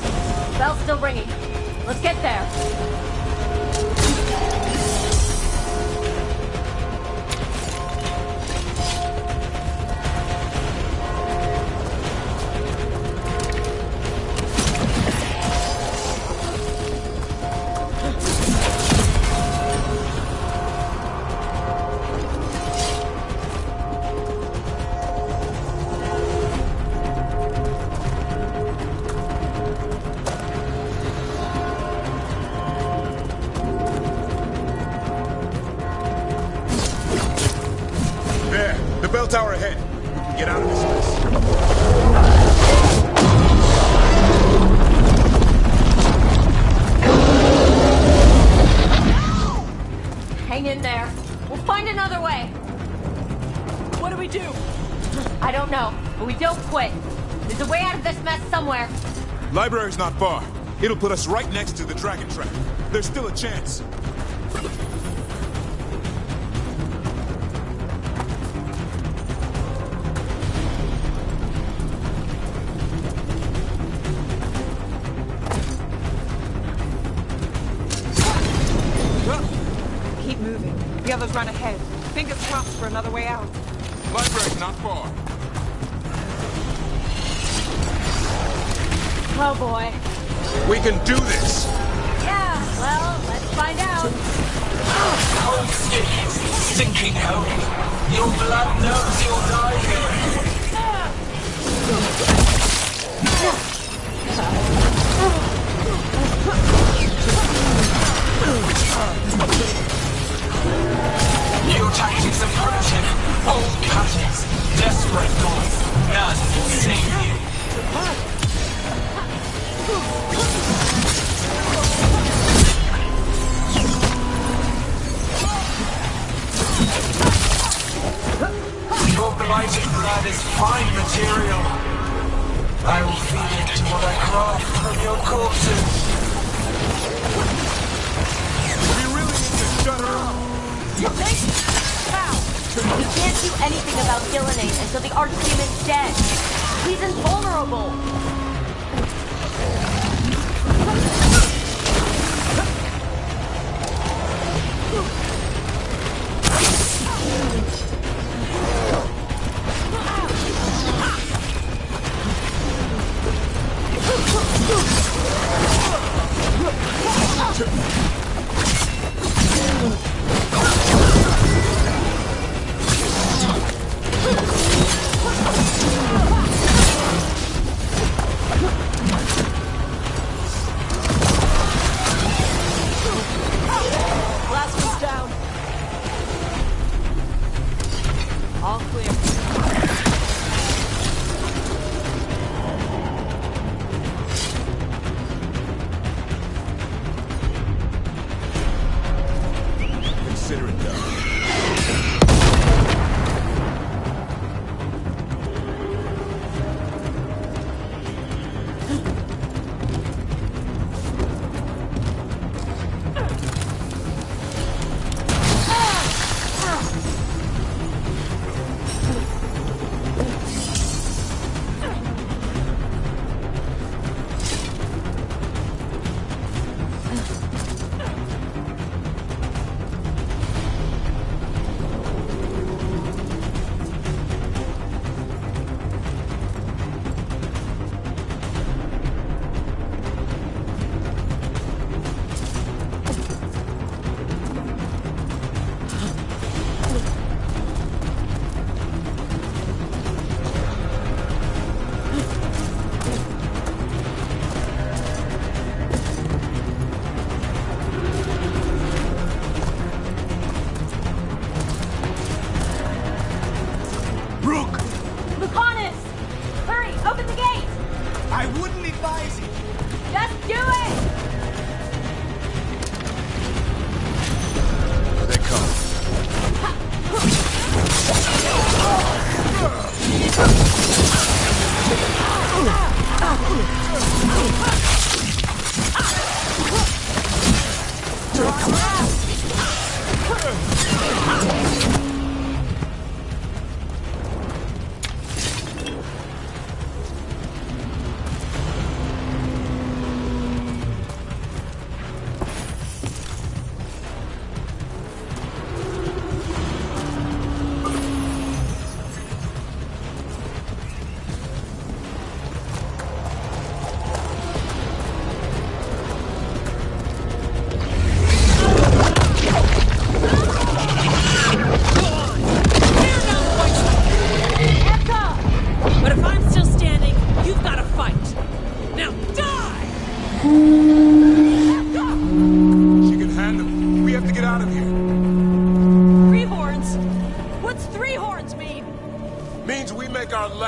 Bell's still ringing. Let's get there. There, the bell tower ahead. We can get out of this mess. Hang in there. We'll find another way. What do we do? I don't know, but we don't quit. There's a way out of this mess somewhere. Library's not far. It'll put us right next to the dragon trap. There's still a chance. Keep moving. The others run ahead. Fingers crossed for another way out. Library's not far. Oh boy. We can do this! Yeah, well, let's find out. Cold stick, sinking hole. Your blood knows you'll die here. New tactics are primitive. Old cuttings. Desperate goals. None will save you. Your blighted blood is fine material. I will feed it to what I craft from your corpses. We really need to shut her up. You think? How? We can't do anything about Ghilan'nain until the Archdemon's dead. He's invulnerable.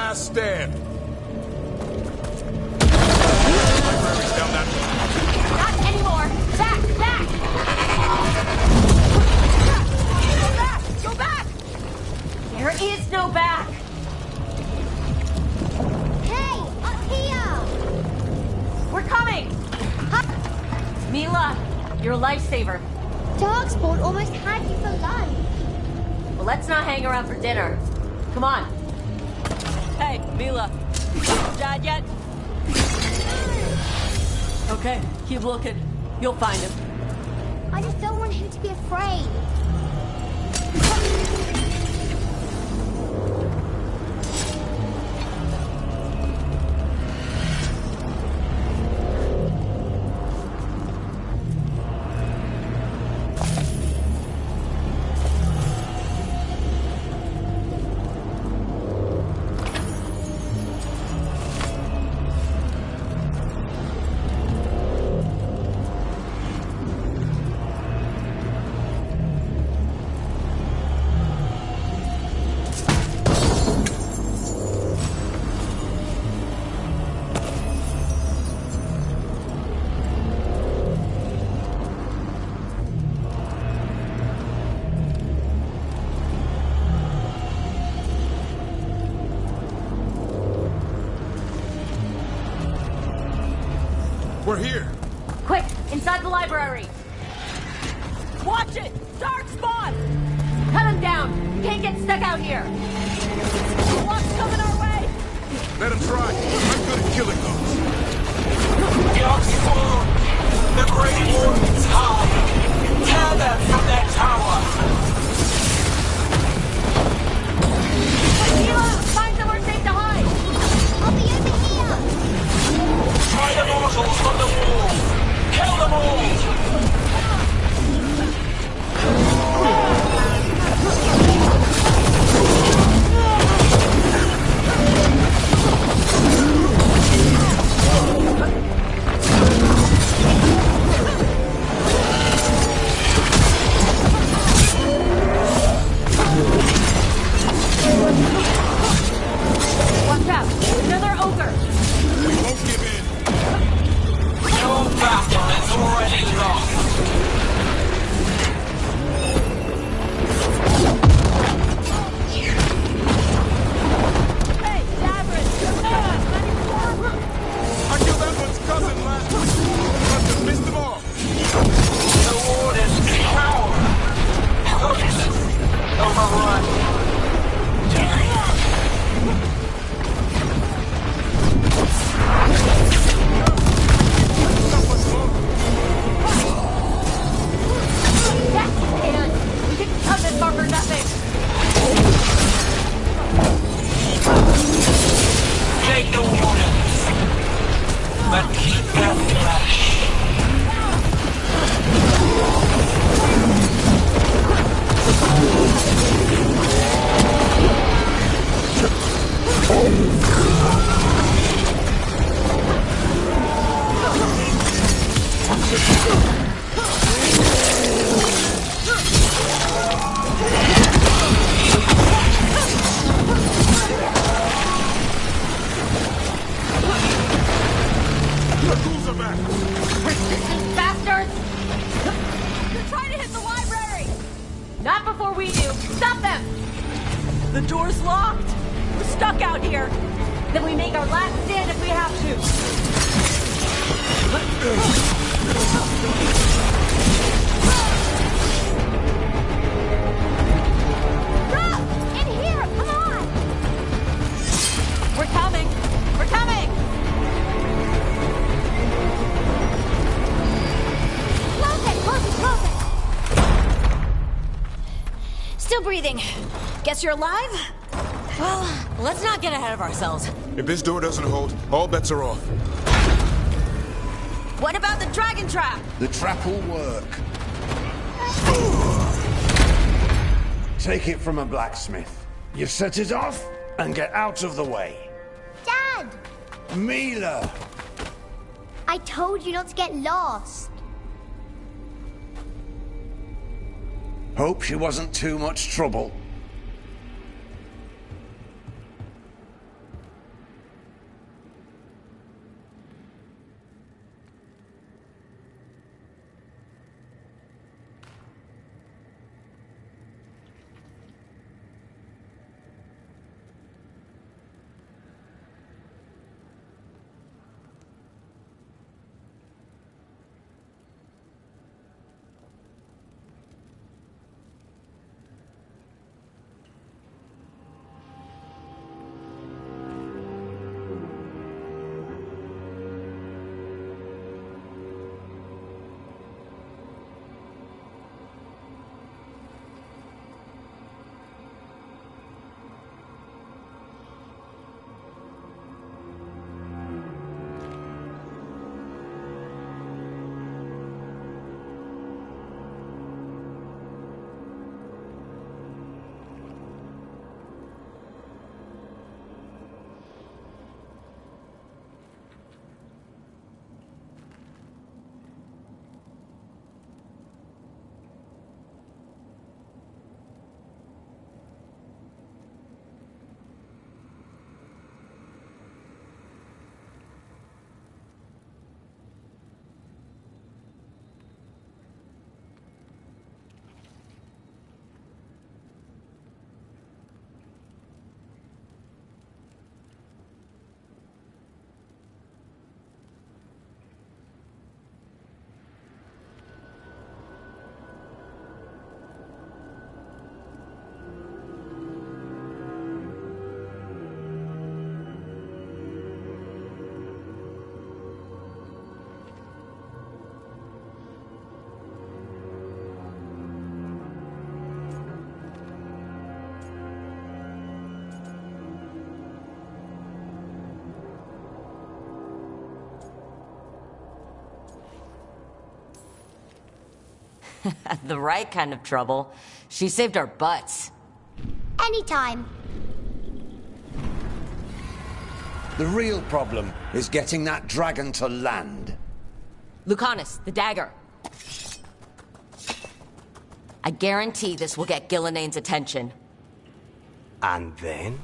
last stand. Not anymore! Back! Back! Go back! Go back! There is no back! Hey! Up here! We're coming! Mila, you're a lifesaver. Darkspawn almost had you for lunch. Well, let's not hang around for dinner. Come on. Hey, Mila. Dad yet? Okay, keep looking. You'll find him. I just don't want him to be afraid. We're here! Quick, inside the library! Watch it! Darkspawn! Cut him down! He can't get stuck out here! The lock's coming our way! Let him try! I'm good at killing those! Darkspawn! The Great Wardens high! Tear them from their tower! Find somewhere safe to hide! I'll be over here! Try the mortals from the wall! Kill them all! Watch out! Another ogre! We won't give in! Your battle is already lost! Hey, Davrin! I killed that one's cousin last week! Must have missed them all! The Wardens cower! Hopeless! Overrun! We didn't come this far for nothing! Take the Wardens! But keep their flesh! Bastards! They're trying to hit the library! Not before we do! Stop them! The door's locked! We're stuck out here! Then we make our last stand if we have Rook! In here! Come on! We're coming! We're coming! Close it! Still breathing. Guess you're alive? Well, let's not get ahead of ourselves. If this door doesn't hold, all bets are off. What about the dragon trap? The trap will work. Take it from a blacksmith. You set it off and get out of the way. Dad! Mila! I told you not to get lost. Hope she wasn't too much trouble. The right kind of trouble. She saved our butts. Anytime. The real problem is getting that dragon to land. Lucanus, the dagger. I guarantee this will get Ghilan'nain's attention. And then?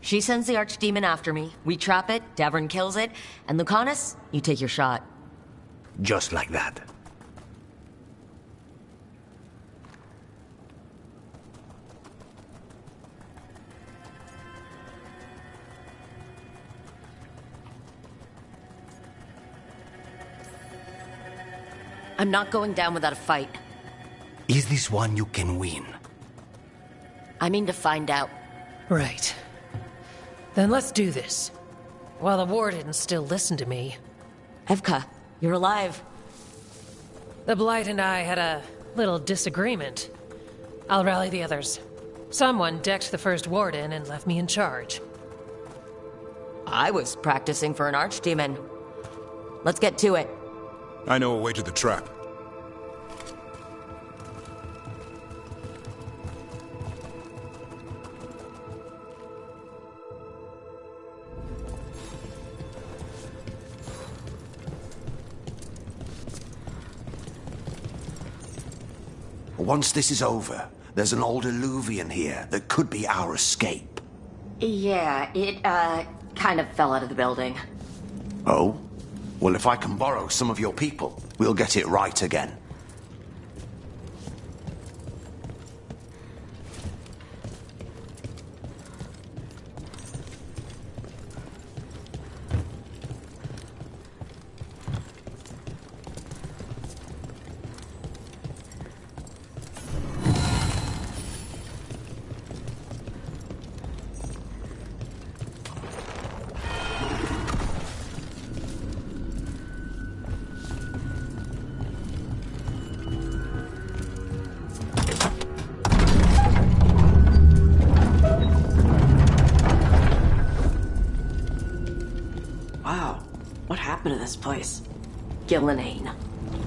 She sends the Archdemon after me, we trap it, Davern kills it, and Lucanus, you take your shot. Just like that. I'm not going down without a fight. Is this one you can win? I mean to find out. Right. Then let's do this. While the Warden still listen to me. Evka, you're alive. The Blight and I had a little disagreement. I'll rally the others. Someone decked the first Warden and left me in charge. I was practicing for an Archdemon. Let's get to it. I know a way to the trap. Once this is over, there's an old Illuvian here that could be our escape. Yeah, it, kind of fell out of the building. Oh? Well, if I can borrow some of your people, we'll get it right again. This place. Ghilan'nain.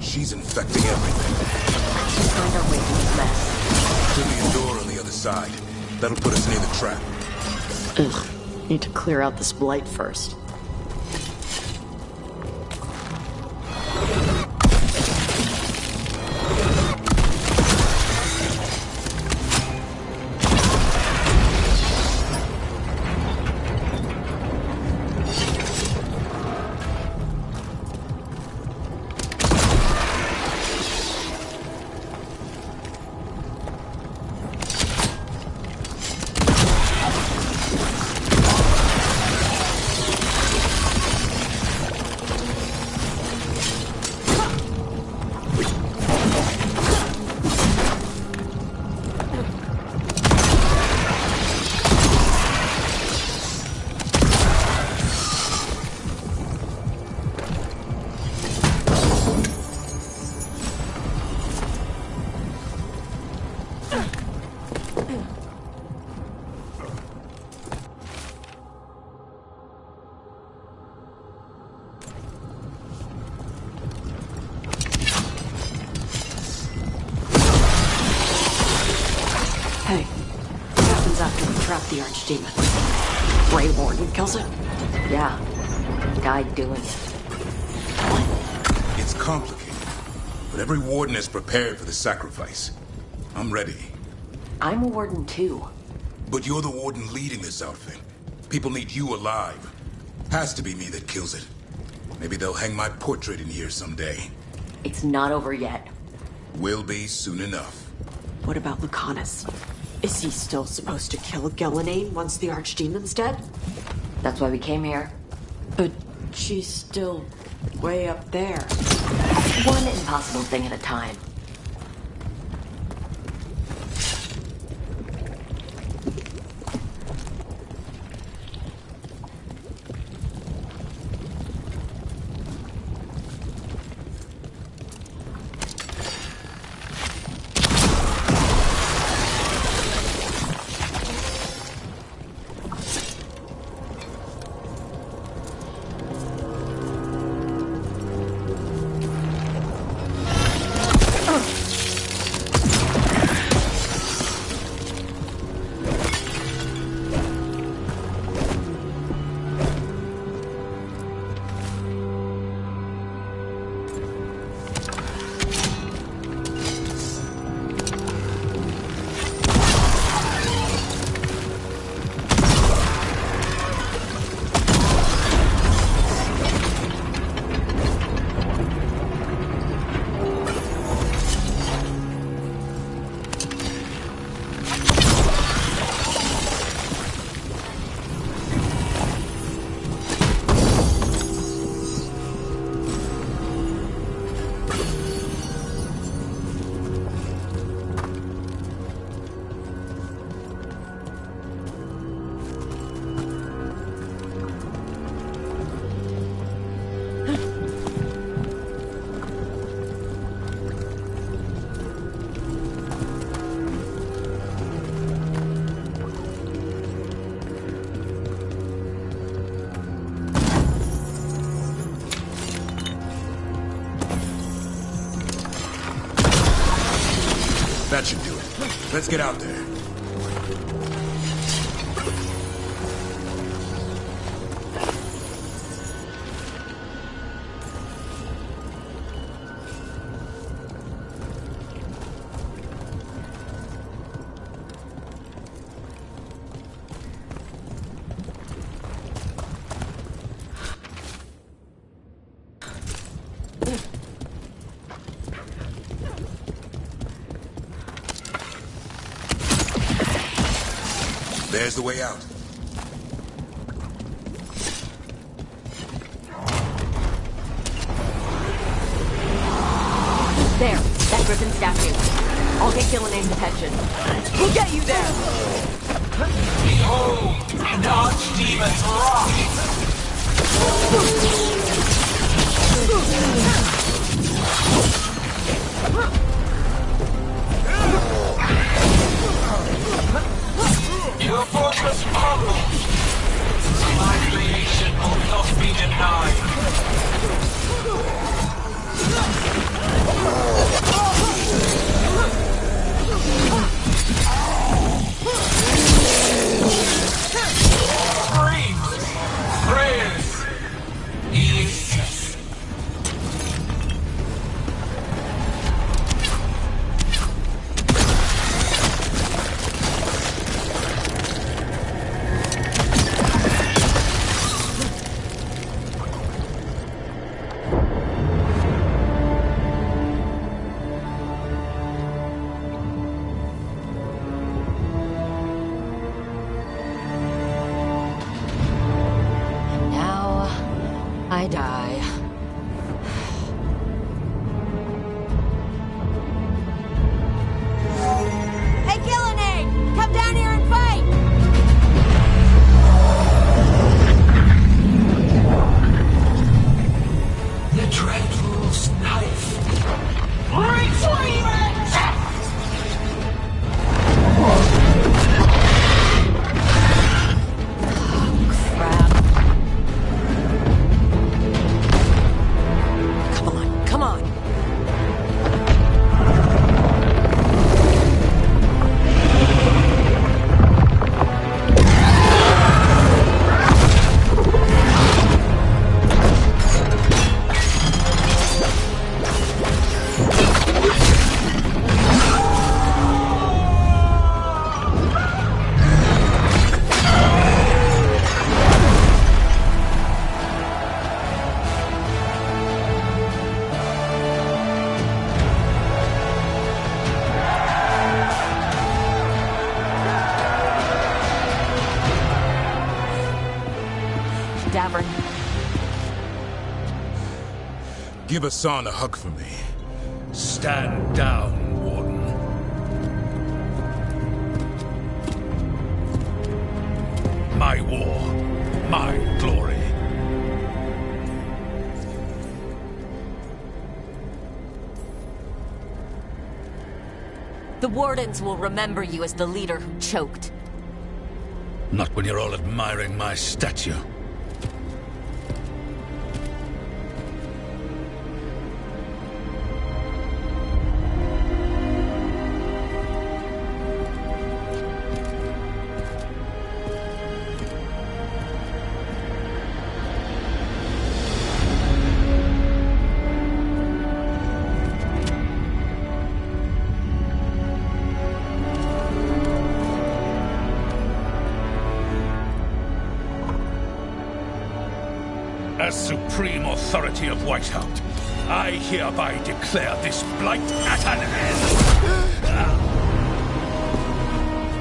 She's infecting everything. Let's find our way through this mess. Could be a door on the other side. That'll put us near the trap. Ugh. Need to clear out this blight first. The Archdemon. Grey Warden kills it? Yeah. Guy doing it. What? It's complicated, but every Warden is prepared for the sacrifice. I'm ready. I'm a Warden too. But you're the Warden leading this outfit. People need you alive. Has to be me that kills it. Maybe they'll hang my portrait in here someday. It's not over yet. Will be soon enough. What about Lucanus? Is he still supposed to kill Ghilan'nain once the Archdemon's dead? That's why we came here. But she's still way up there. One impossible thing at a time. Let's get out there. There's the way out. There, that griffin statue. I'll get Ghilan'nain's attention. We'll get you there! Behold, an Archdemon's Your fortress crumbles. My creation will not be denied. Screams, prayers, Ulysses. I die. Hey, Ghilan'nain! Come down here and fight! The Dreadful's knife. Retrieve it! Give Hassan a hug for me. Stand down, Warden. My war, my glory. The Wardens will remember you as the leader who choked. Not when you're all admiring my statue. As supreme authority of Whiteout, I hereby declare this blight at an end.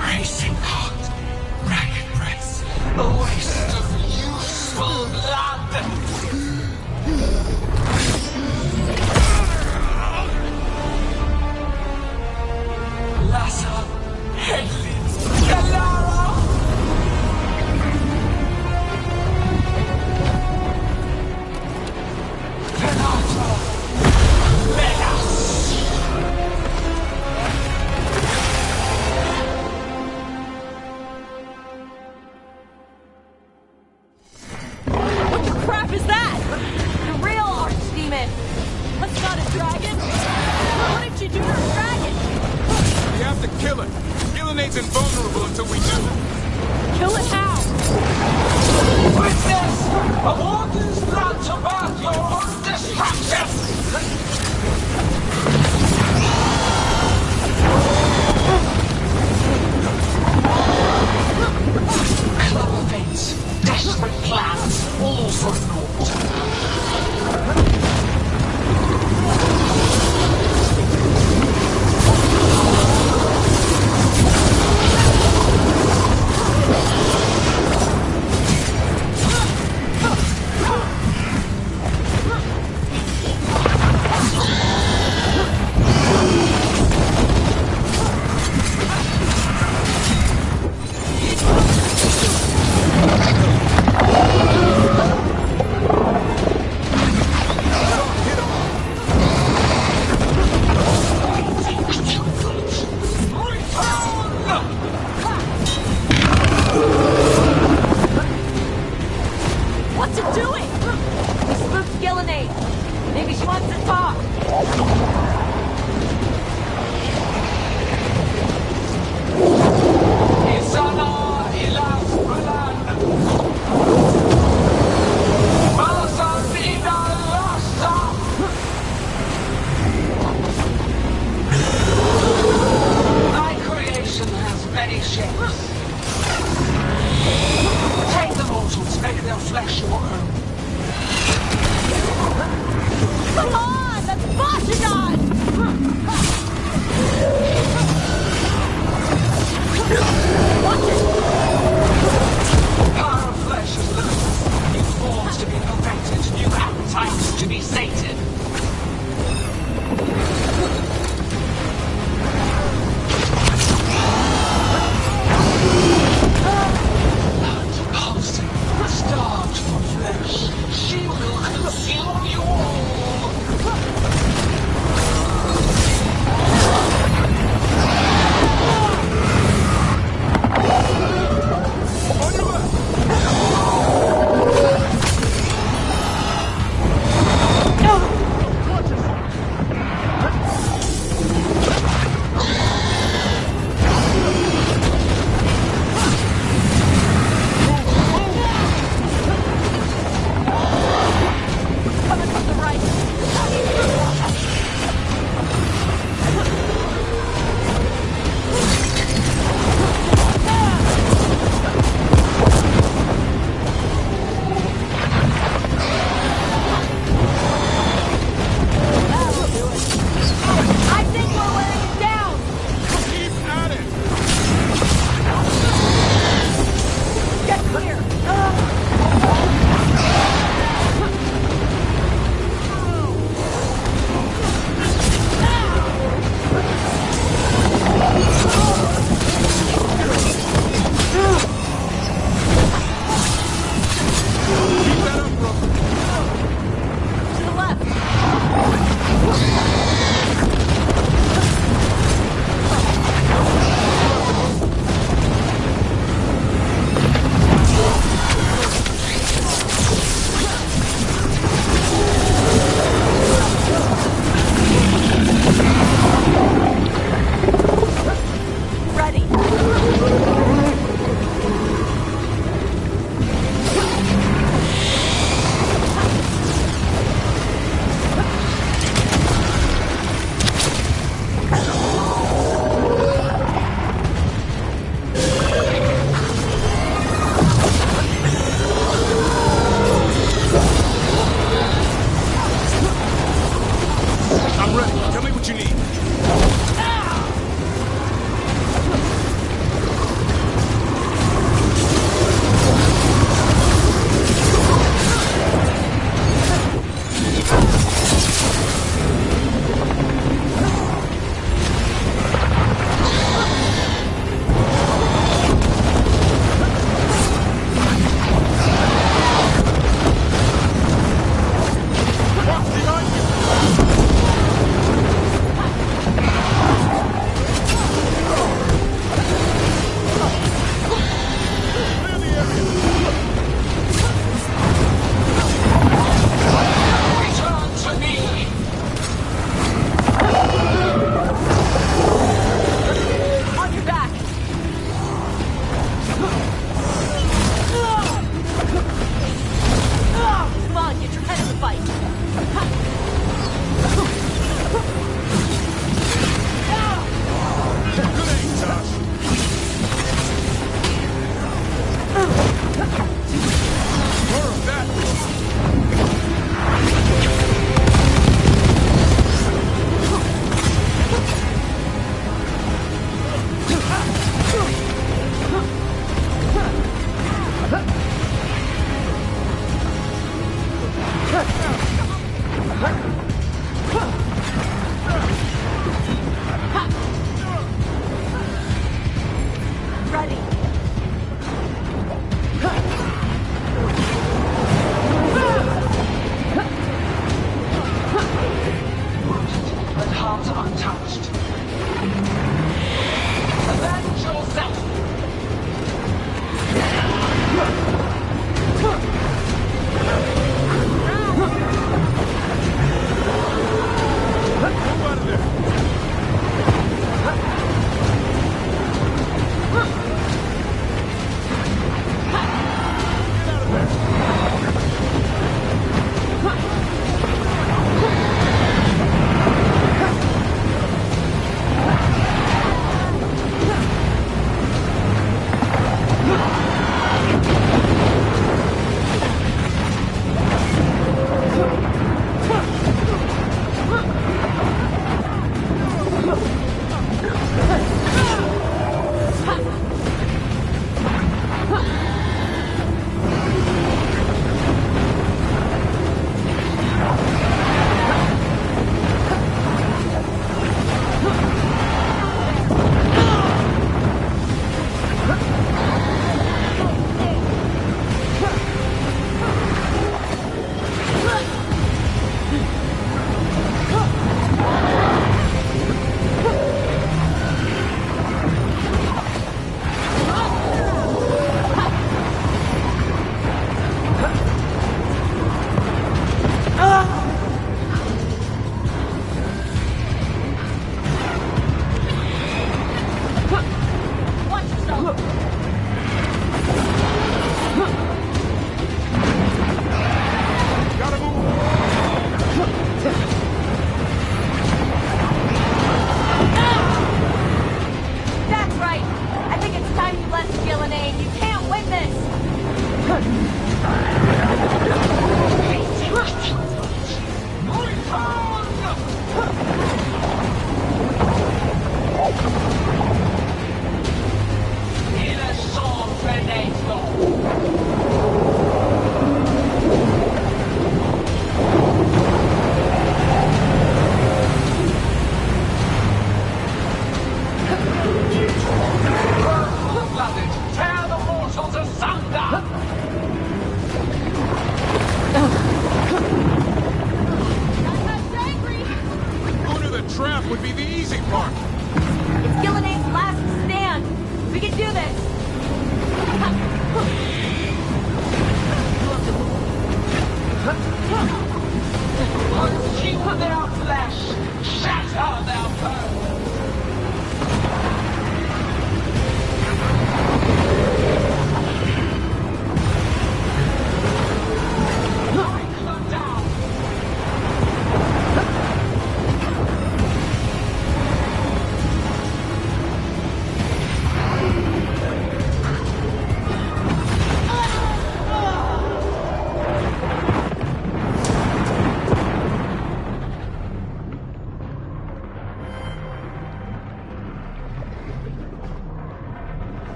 Racing heart, ragged breaths, a waste of useful blood. Lassa, headlids, Galara. What the crap is that? The real Archdemon! That's not a dragon! What did you do to a dragon? The have to kill it. Ghilan'nain's invulnerable until we do. Kill it how? Witness! A warden's plan to birth your own destruction! Clever fates, desperate plans, all for naught. What's it doing? We spooked Ghilan'nain. Maybe she wants to talk. Isana ilas bulan. Balasan ina lasta. Thy creation has many shapes. Take the mortals, make their flesh your own. Come on! That's Bashadon! Watch it! Power of flesh is limitless. New forms to be perfected, new appetites to be sated. Blood pulsing, starved for flesh. She will consume you all. Coming from the right. That'll do it. I think we're wearing it down. Keep at it. Get clear. Keep that up, Rook. To the left.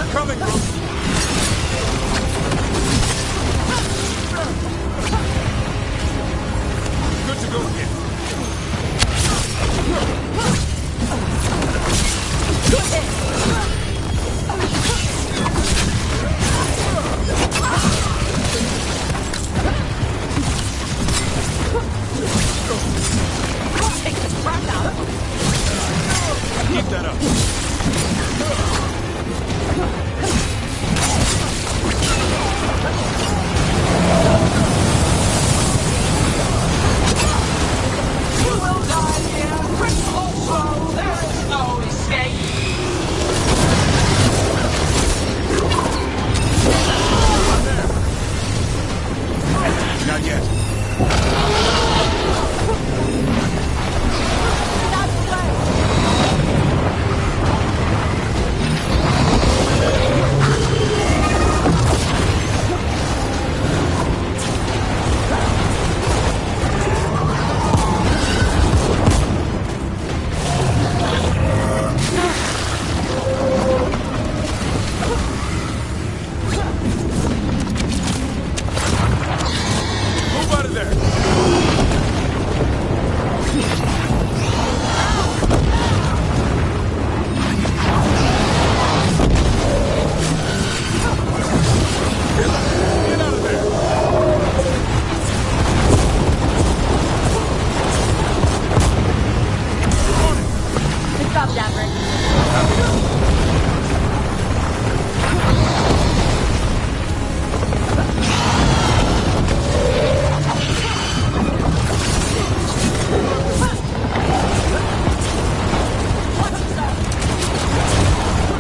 They're coming, Rook! Good to go again. Good hit! Take the crap out of him! Keep that up. You will die here, principal foe. There is no escape. Not yet. Move out of there! Get out of there! Good job, Dapper.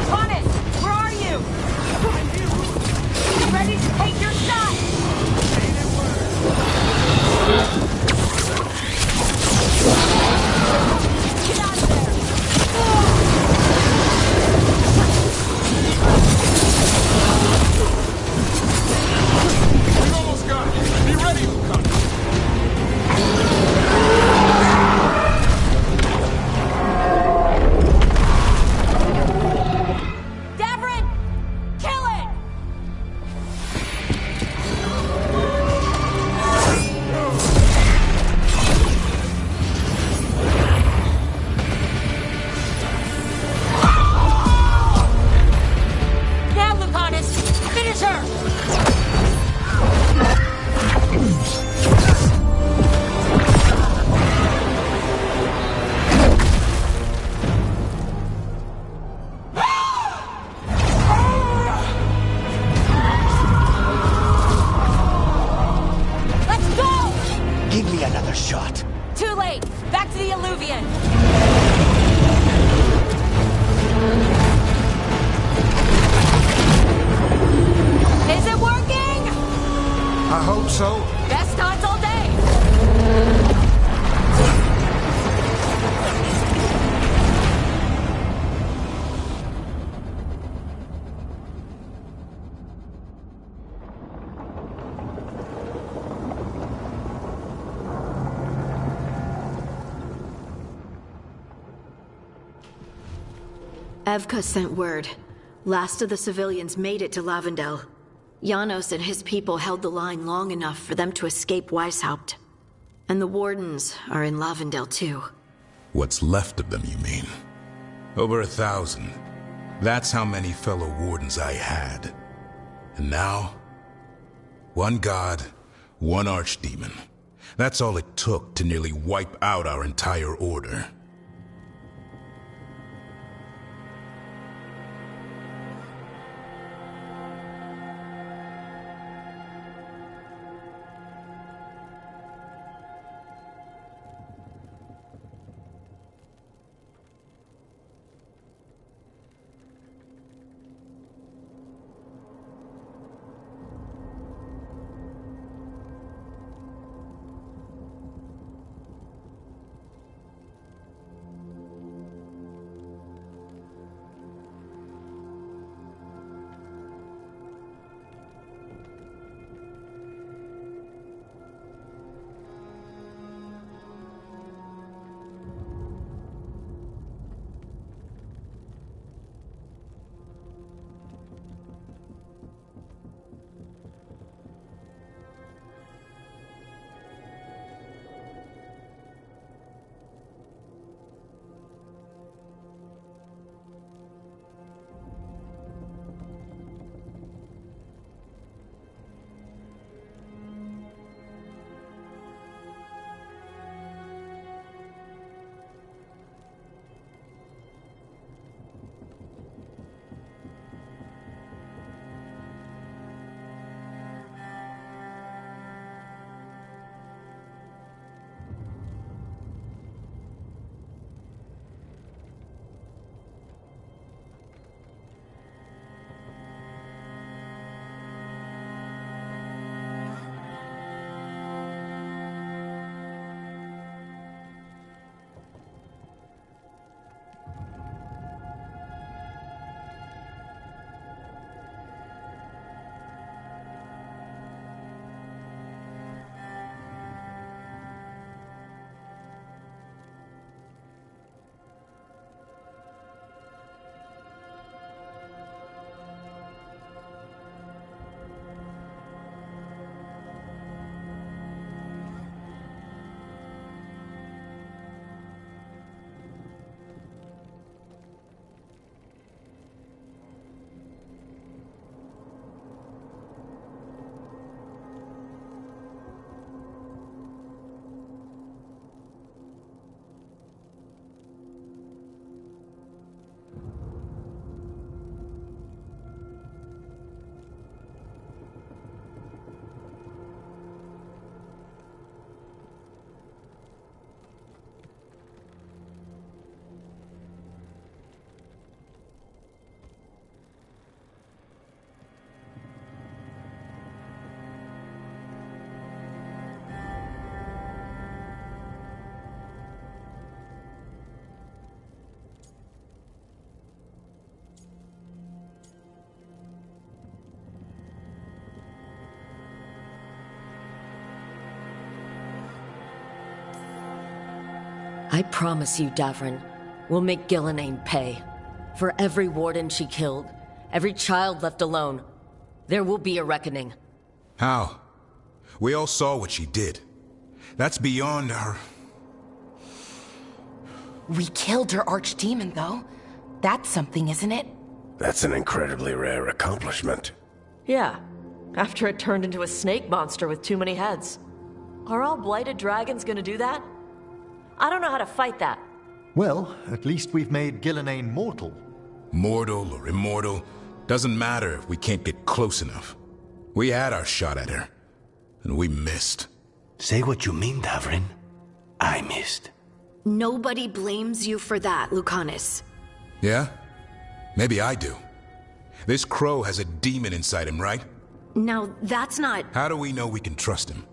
Thomas, where are you? You ready to take your shot? Get out of there! We've almost got it! Be ready, Lucan! Davrin! Kill it! Now, Lucanus! Finish her! Let's go! Give me another shot. Too late! Back to the Alluvian! Is it working? I hope so. Best odds all day! Evka sent word. Last of the civilians made it to Lavendel. Janos and his people held the line long enough for them to escape Weishaupt. And the Wardens are in Lavendel too. What's left of them, you mean? Over 1,000. That's how many fellow Wardens I had. And now, one god, one Archdemon. That's all it took to nearly wipe out our entire order. I promise you, Davrin, we'll make Ghilan'nain pay. For every warden she killed, every child left alone, there will be a reckoning. How? We all saw what she did. That's beyond our... We killed her archdemon, though. That's something, isn't it? That's an incredibly rare accomplishment. Yeah, after it turned into a snake monster with too many heads. Are all blighted dragons gonna do that? I don't know how to fight that. Well, at least we've made Ghilan'nain mortal. Mortal or immortal, doesn't matter if we can't get close enough. We had our shot at her, and we missed. Say what you mean, Davrin. I missed. Nobody blames you for that, Lucanus. Yeah? Maybe I do. This crow has a demon inside him, right? Now, that's not... How do we know we can trust him?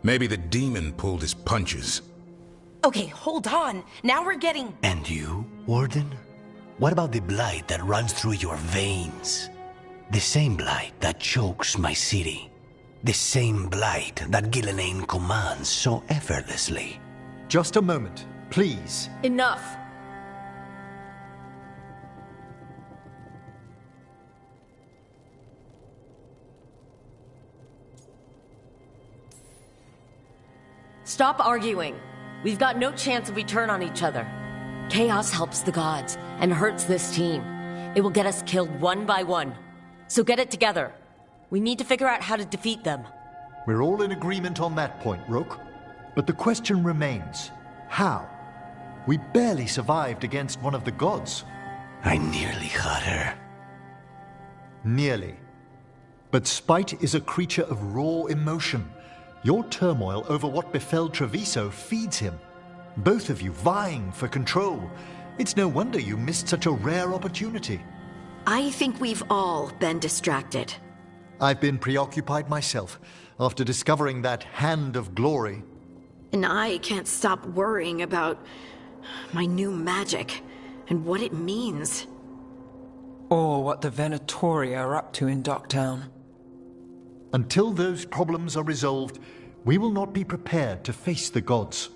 Maybe the demon pulled his punches. Okay, hold on. Now we're getting... And you, Warden? What about the blight that runs through your veins? The same blight that chokes my city. The same blight that Ghilan'nain commands so effortlessly. Just a moment, please. Enough! Stop arguing. We've got no chance if we turn on each other. Chaos helps the gods and hurts this team. It will get us killed one by one. So get it together. We need to figure out how to defeat them. We're all in agreement on that point, Rook. But the question remains, how? We barely survived against one of the gods. I nearly had her. Nearly. But spite is a creature of raw emotion. Your turmoil over what befell Treviso feeds him. Both of you vying for control. It's no wonder you missed such a rare opportunity. I think we've all been distracted. I've been preoccupied myself after discovering that hand of glory. And I can't stop worrying about my new magic and what it means. Or what the Venatoria are up to in Docktown. Until those problems are resolved, we will not be prepared to face the gods.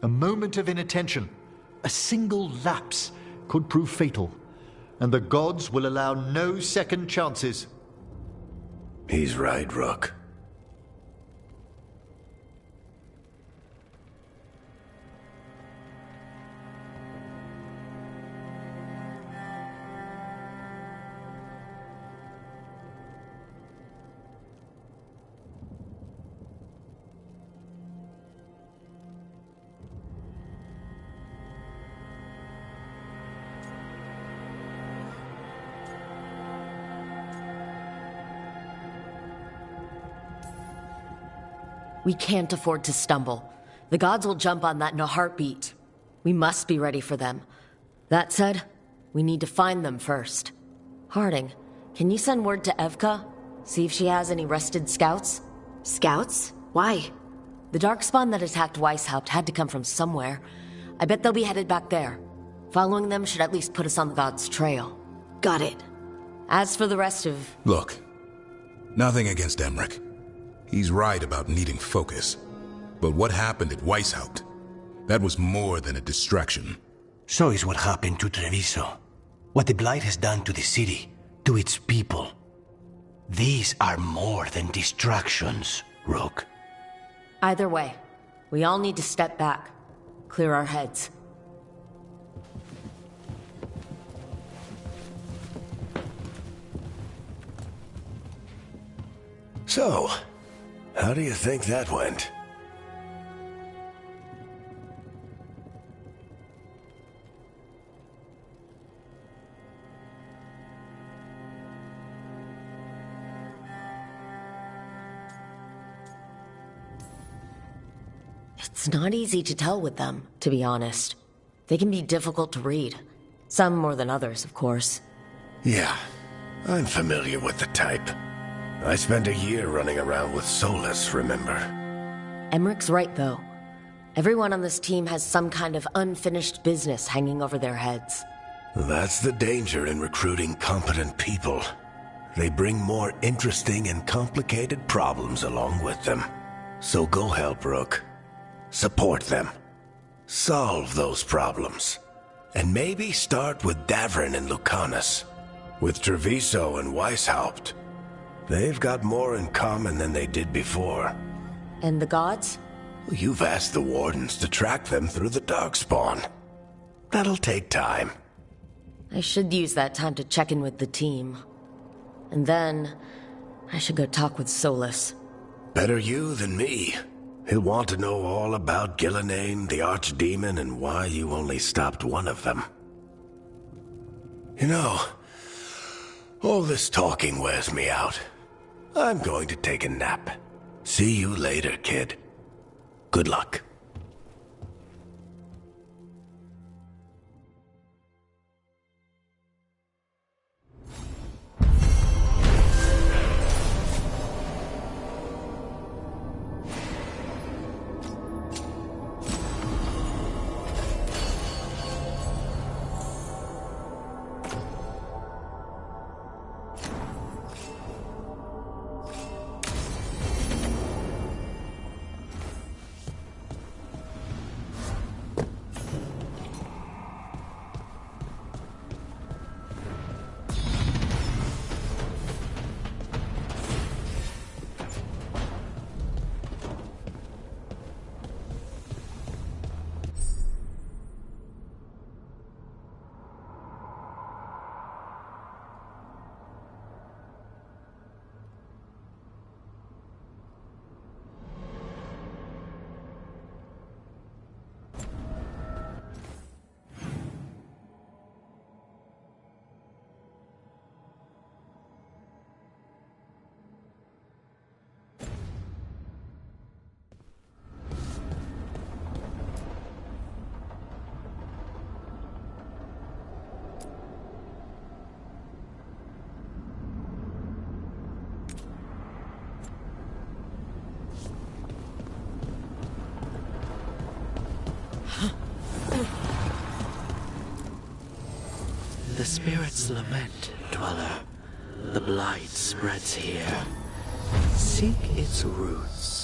A moment of inattention, a single lapse, could prove fatal, and the gods will allow no second chances. He's right, Rook. We can't afford to stumble. The gods will jump on that in a heartbeat. We must be ready for them. That said, we need to find them first. Harding, can you send word to Evka? See if she has any rested scouts? Scouts? Why? The darkspawn that attacked Weishaupt had to come from somewhere. I bet they'll be headed back there. Following them should at least put us on the gods' trail. Got it. As for the rest of... Look, nothing against Emmerich. He's right about needing focus. But what happened at Weishaupt? That was more than a distraction. So is what happened to Treviso. What the Blight has done to the city, to its people. These are more than distractions, Rook. Either way, we all need to step back. Clear our heads. So, how do you think that went? It's not easy to tell with them, to be honest. They can be difficult to read. Some more than others, of course. Yeah, I'm familiar with the type. I spent a year running around with Solas, remember? Emmerich's right, though. Everyone on this team has some kind of unfinished business hanging over their heads. That's the danger in recruiting competent people. They bring more interesting and complicated problems along with them. So go help, Rook. Support them. Solve those problems. And maybe start with Davrin and Lucanus. With Treviso and Weishaupt. They've got more in common than they did before. And the gods? You've asked the Wardens to track them through the darkspawn. That'll take time. I should use that time to check in with the team. And then, I should go talk with Solas. Better you than me. He'll want to know all about Ghilan'nain, the Archdemon, and why you only stopped one of them. You know, all this talking wears me out. I'm going to take a nap. See you later, kid. Good luck. The spirits lament, Dweller. The blight spreads here. Seek its roots.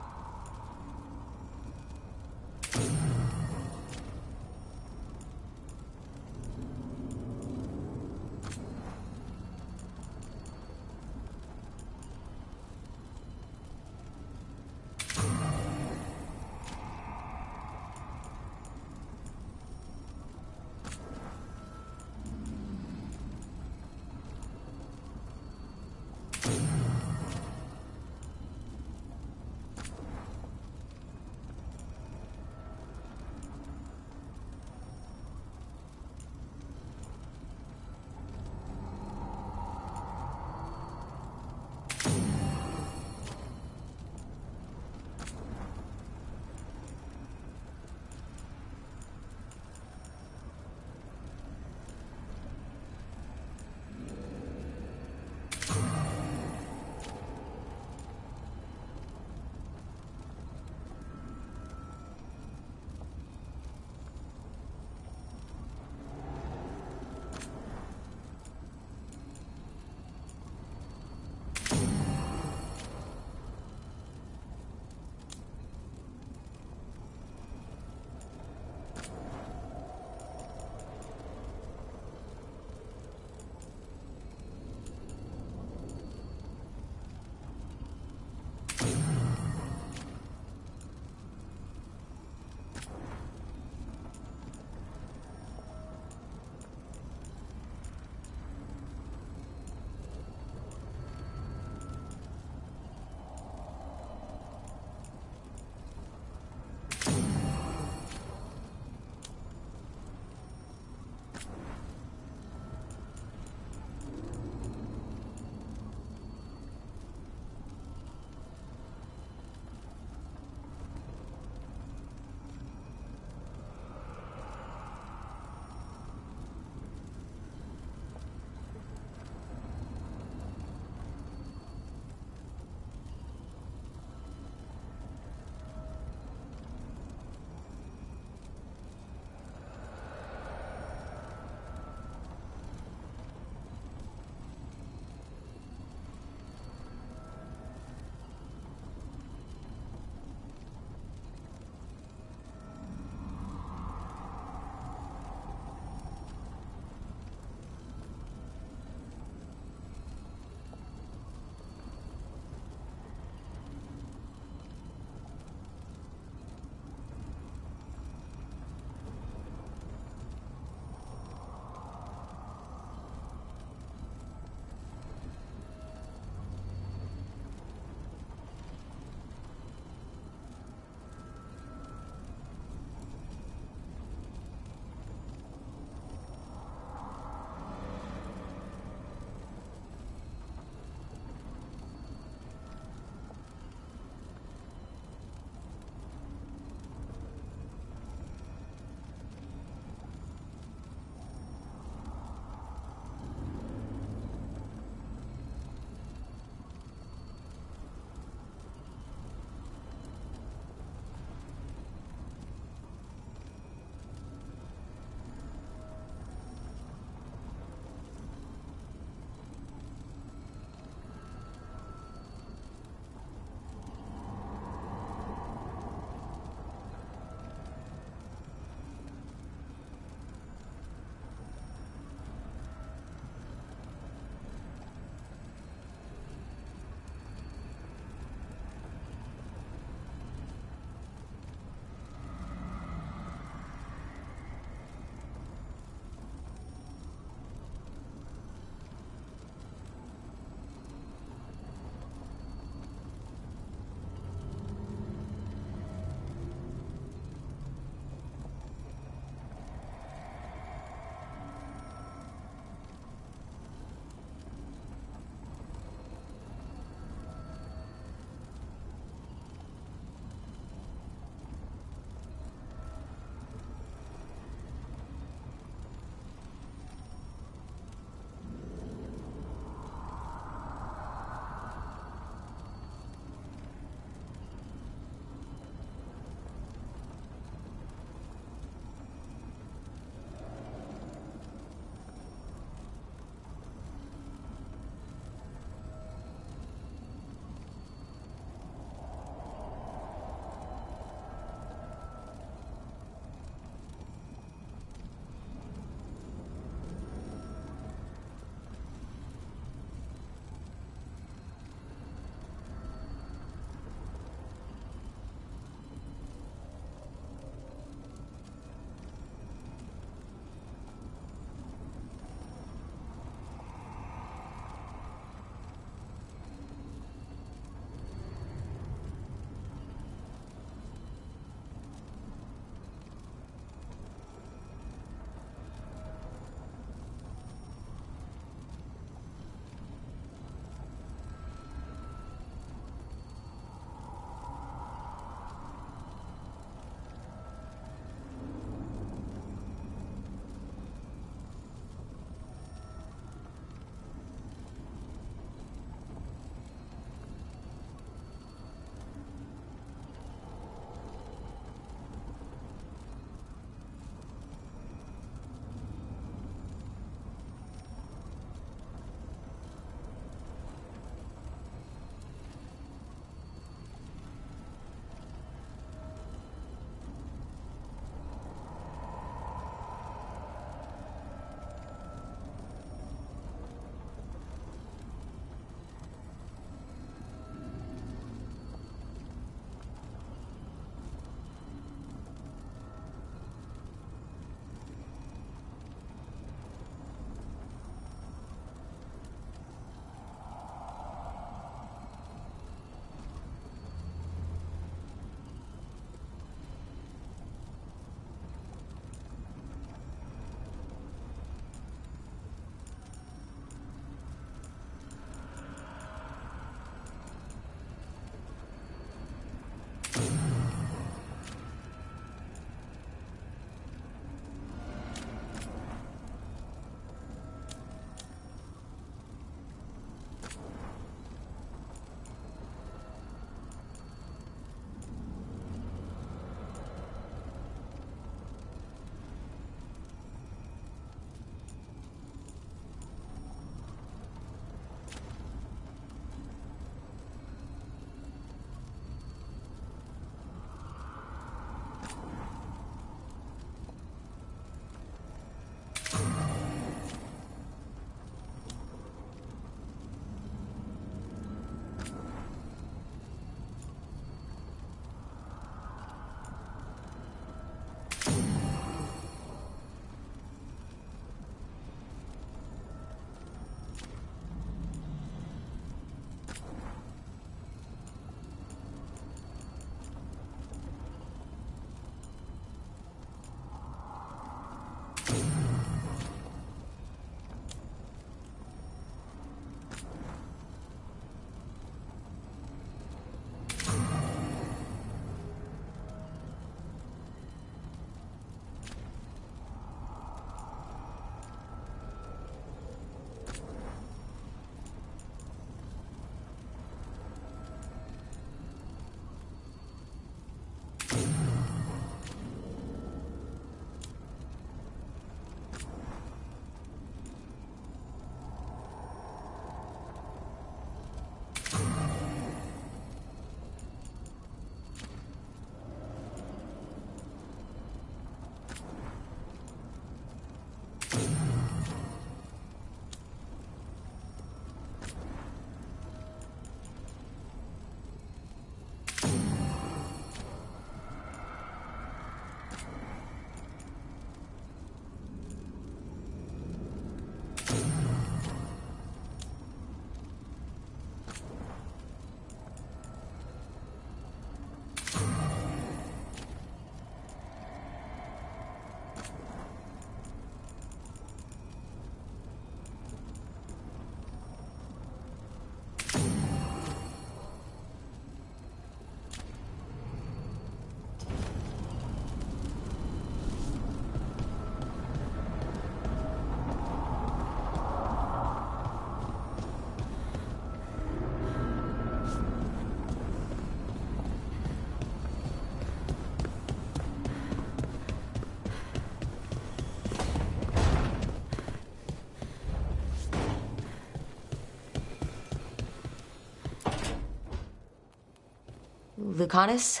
Lucanus?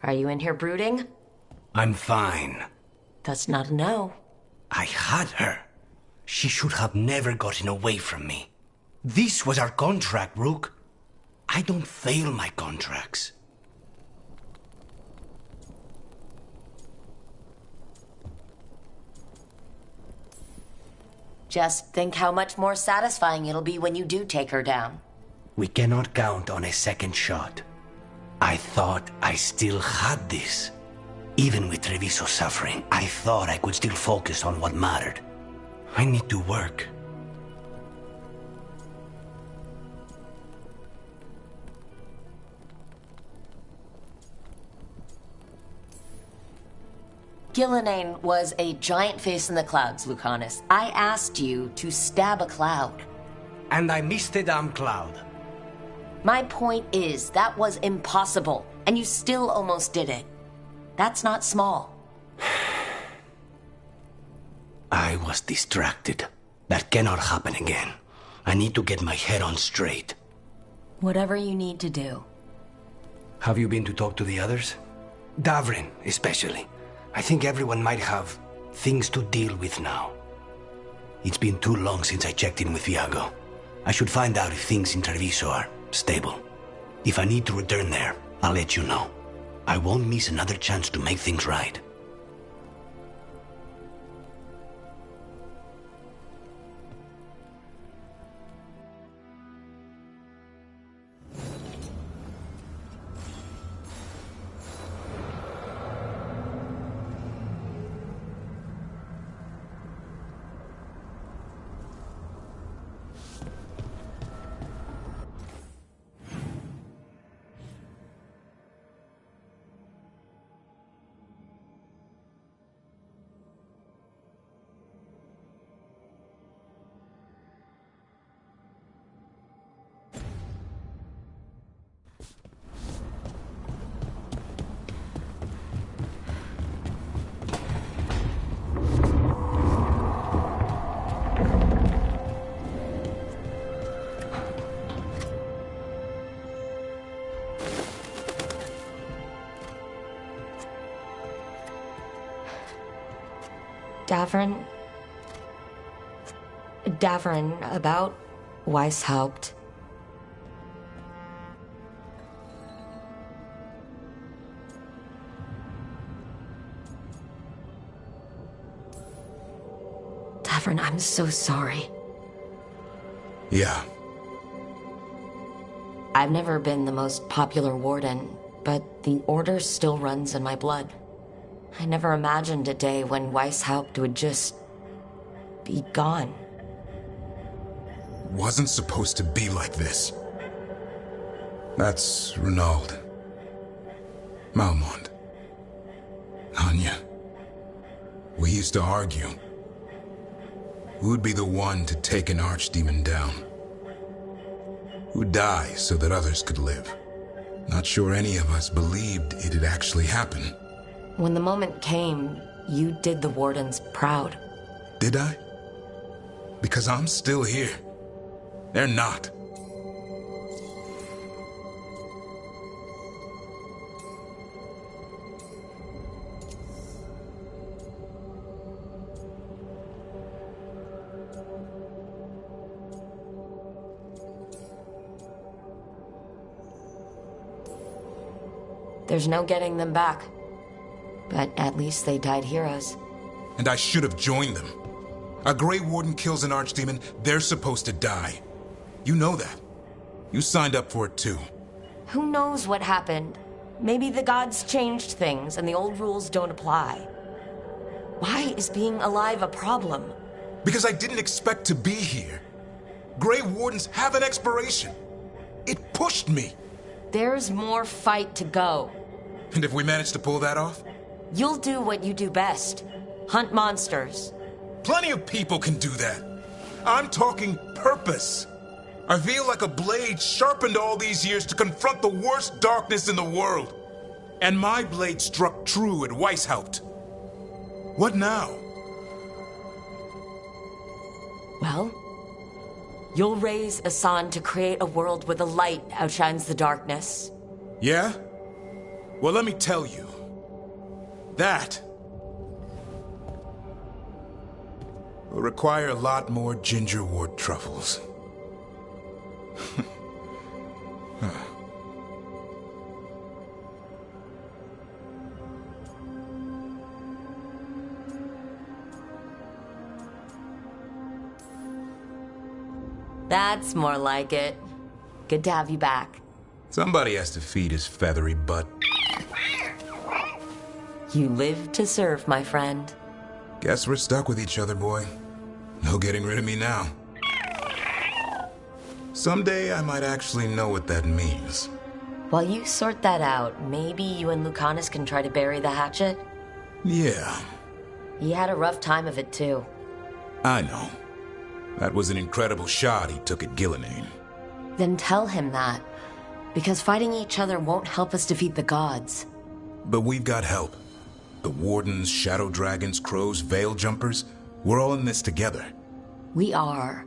Are you in here brooding? I'm fine. That's not a no. I had her. She should have never gotten away from me. This was our contract, Rook. I don't fail my contracts. Just think how much more satisfying it'll be when you do take her down. We cannot count on a second shot. I thought I still had this. Even with Treviso suffering, I thought I could still focus on what mattered. I need to work. Ghilan'nain was a giant face in the clouds, Lucanus. I asked you to stab a cloud. And I missed the damn cloud. My point is, that was impossible, and you still almost did it. That's not small. I was distracted. That cannot happen again. I need to get my head on straight. Whatever you need to do. Have you been to talk to the others? Davrin, especially. I think everyone might have things to deal with now. It's been too long since I checked in with Viago. I should find out if things in Treviso are stable. If I need to return there, I'll let you know. I won't miss another chance to make things right. Davrin, about Weishaupt. Davrin, I'm so sorry. Yeah. I've never been the most popular warden, but the order still runs in my blood. I never imagined a day when Weishaupt would just be gone. Wasn't supposed to be like this. That's Renaud. Malmond. Anya. We used to argue. Who'd be the one to take an Archdemon down? Who'd die so that others could live? Not sure any of us believed it'd actually happen. When the moment came, you did the Wardens proud. Did I? Because I'm still here. They're not. There's no getting them back. But at least they died heroes. And I should have joined them. A Grey Warden kills an Archdemon, they're supposed to die. You know that. You signed up for it too. Who knows what happened? Maybe the gods changed things and the old rules don't apply. Why is being alive a problem? Because I didn't expect to be here. Grey Wardens have an expiration. It pushed me. There's more fight to go. And if we manage to pull that off? You'll do what you do best. Hunt monsters. Plenty of people can do that. I'm talking purpose. I feel like a blade sharpened all these years to confront the worst darkness in the world. And my blade struck true at Weishaupt. What now? Well, you'll raise a sun to create a world where the light outshines the darkness. Yeah? Well, let me tell you. That will require a lot more gingerwort truffles. That's more like it. Good to have you back. Somebody has to feed his feathery butt. You live to serve, my friend. Guess we're stuck with each other, boy. No getting rid of me now. Someday I might actually know what that means. While you sort that out, maybe you and Lucanus can try to bury the hatchet? Yeah. He had a rough time of it, too. I know. That was an incredible shot he took at Ghilan'nain. Then tell him that. Because fighting each other won't help us defeat the gods. But we've got help. The Wardens, Shadow Dragons, Crows, Veil Jumpers, we're all in this together. We are.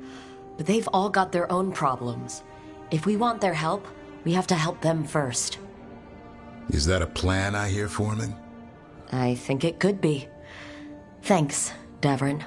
But they've all got their own problems. If we want their help, we have to help them first. Is that a plan I hear forming? I think it could be. Thanks, Davrin.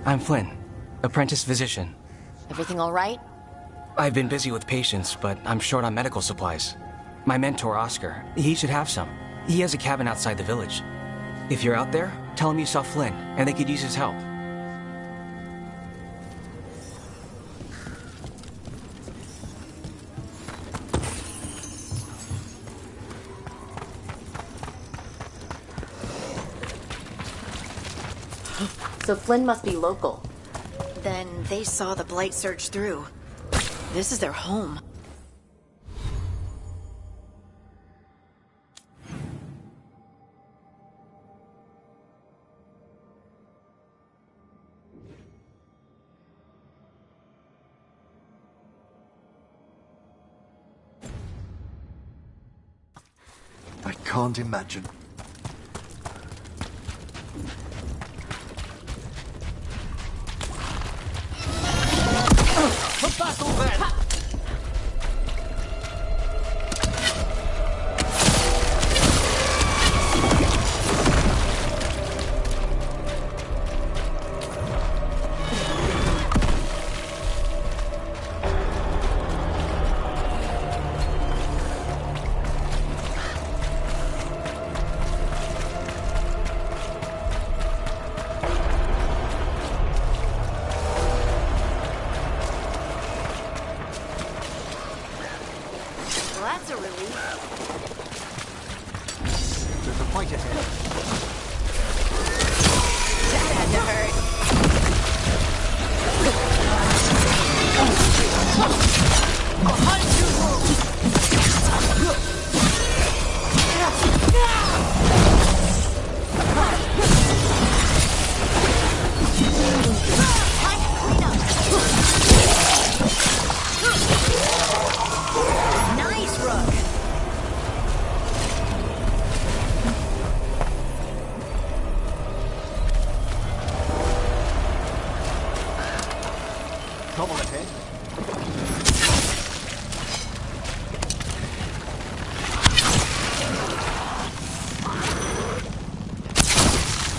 I'm Flynn, apprentice physician. Everything all right? I've been busy with patients, but I'm short on medical supplies. My mentor, Oscar, he should have some. He has a cabin outside the village. If you're out there, tell him you saw Flynn, and they could use his help. So Flynn must be local. Then they saw the Blight surge through. This is their home. I can't imagine. The battle then!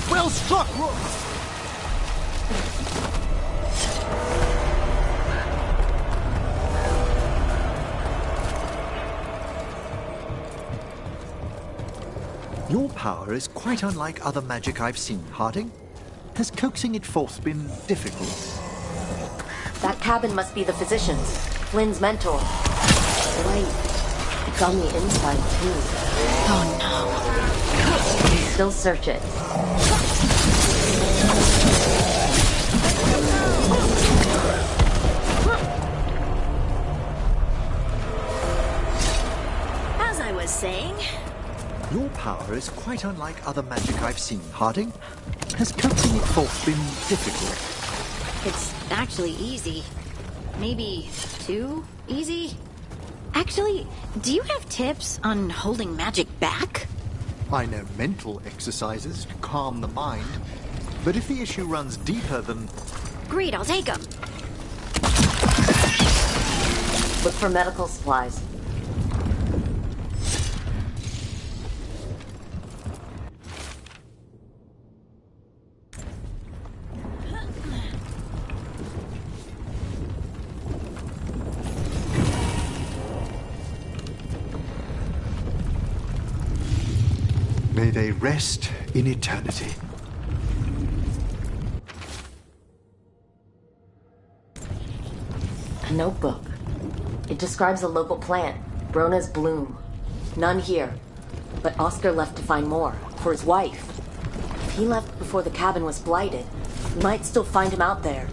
Well struck, Rook! Your power is quite unlike other magic I've seen, Harding. Has coaxing it forth been difficult? That cabin must be the physician's. Flynn's mentor. Blight. It's on the inside, too. Oh, no. Still search it. As I was saying... Your power is quite unlike other magic I've seen, Harding. Has coaxing it forth been difficult? It's actually easy. Maybe too easy? Actually, do you have tips on holding magic back? I know mental exercises to calm the mind, but if the issue runs deeper than... Great, I'll take them. Look for medical supplies. May they rest in eternity. A notebook. It describes a local plant, Brona's bloom. None here, but Oscar left to find more, for his wife. If he left before the cabin was blighted, we might still find him out there.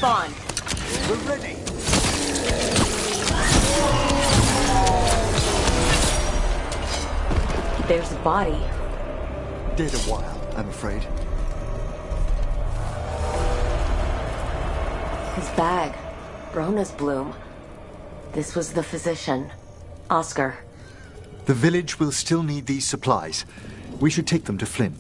spawn. We're ready. There's a body. Dead a while, I'm afraid. His bag. Brona's bloom. This was the physician. Oscar. The village will still need these supplies. We should take them to Flynn.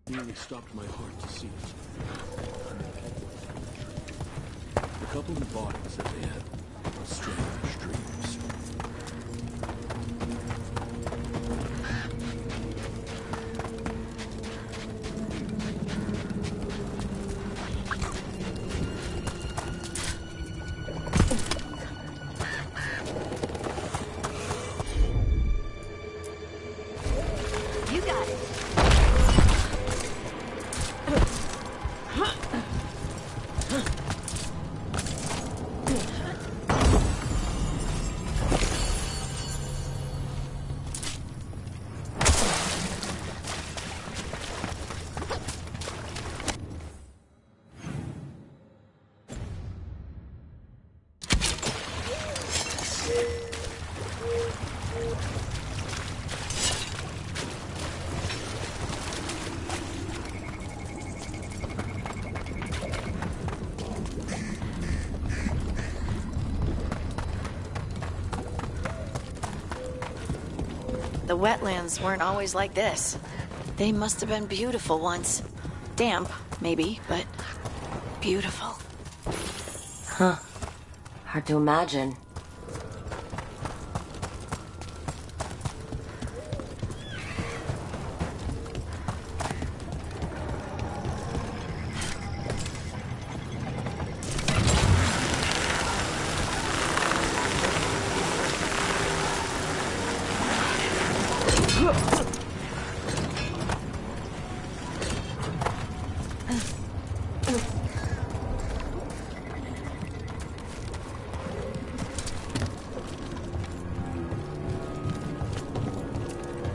Nearly stopped my heart to see it. The couple in the bottom said they had strange dreams. You got it. The wetlands weren't always like this. They must have been beautiful once. Damp, maybe, but beautiful. Huh. Hard to imagine.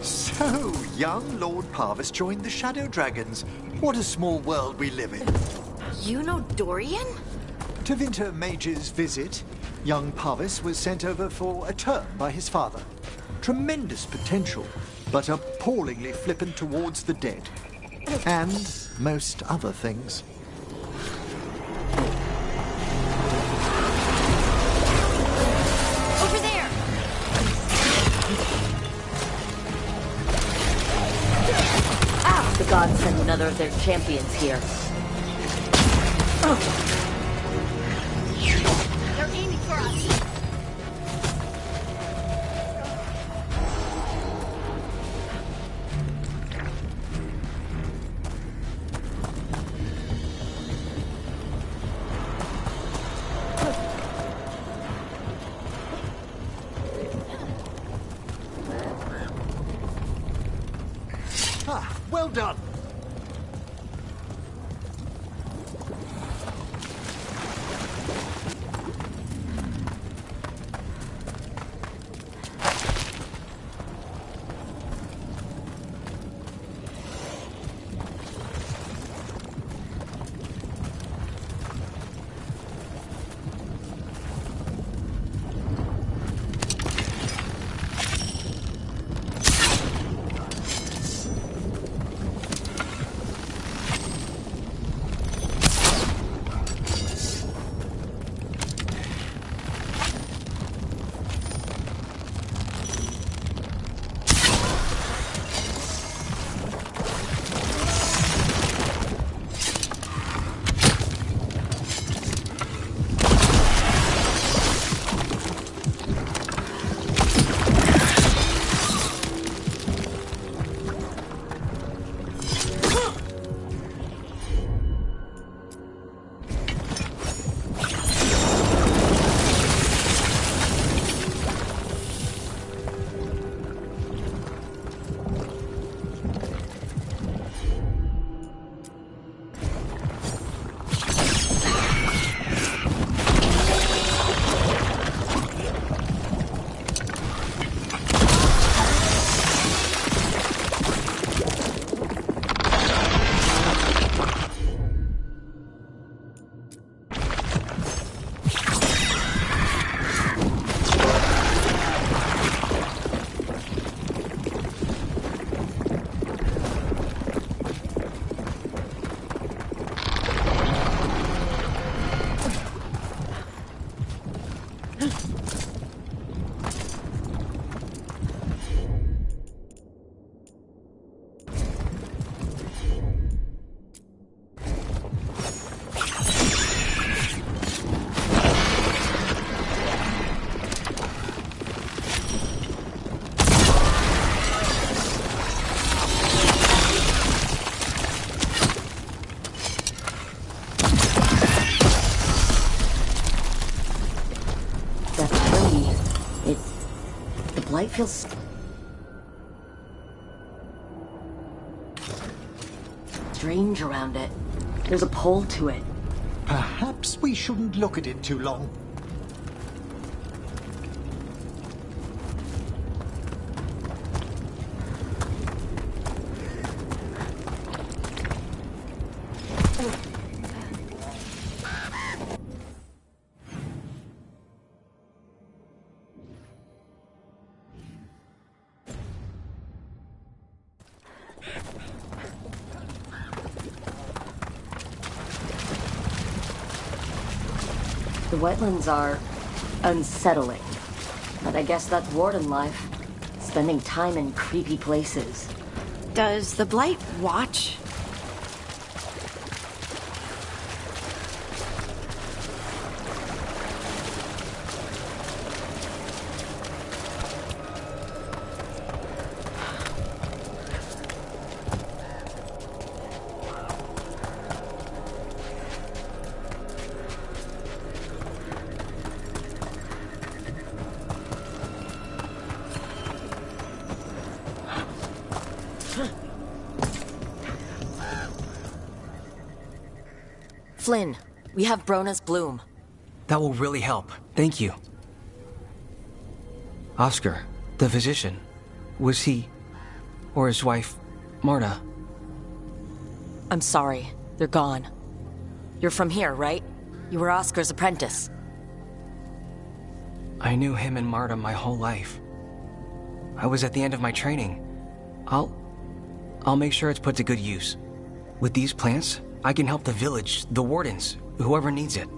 So, young Lord Parvis joined the Shadow Dragons. What a small world we live in. You know Dorian? Tevinter Mage's visit, young Parvis was sent over for a term by his father. Tremendous potential, but appallingly flippant towards the dead. And most other things. Over there! Ah! The gods sent another of their champions here. They're aiming for us! Ah, well done. Light feels strange around it. There's a pull to it. Perhaps we shouldn't look at it too long. The wetlands are unsettling, but I guess that's warden life. Spending time in creepy places. Does the Blight watch? Flynn, we have Brona's bloom. That will really help. Thank you. Oscar, the physician, was he, or his wife, Marta? I'm sorry. They're gone. You're from here, right? You were Oscar's apprentice. I knew him and Marta my whole life. I was at the end of my training. I'll make sure it's put to good use. With these plants, I can help the village, the wardens, whoever needs it.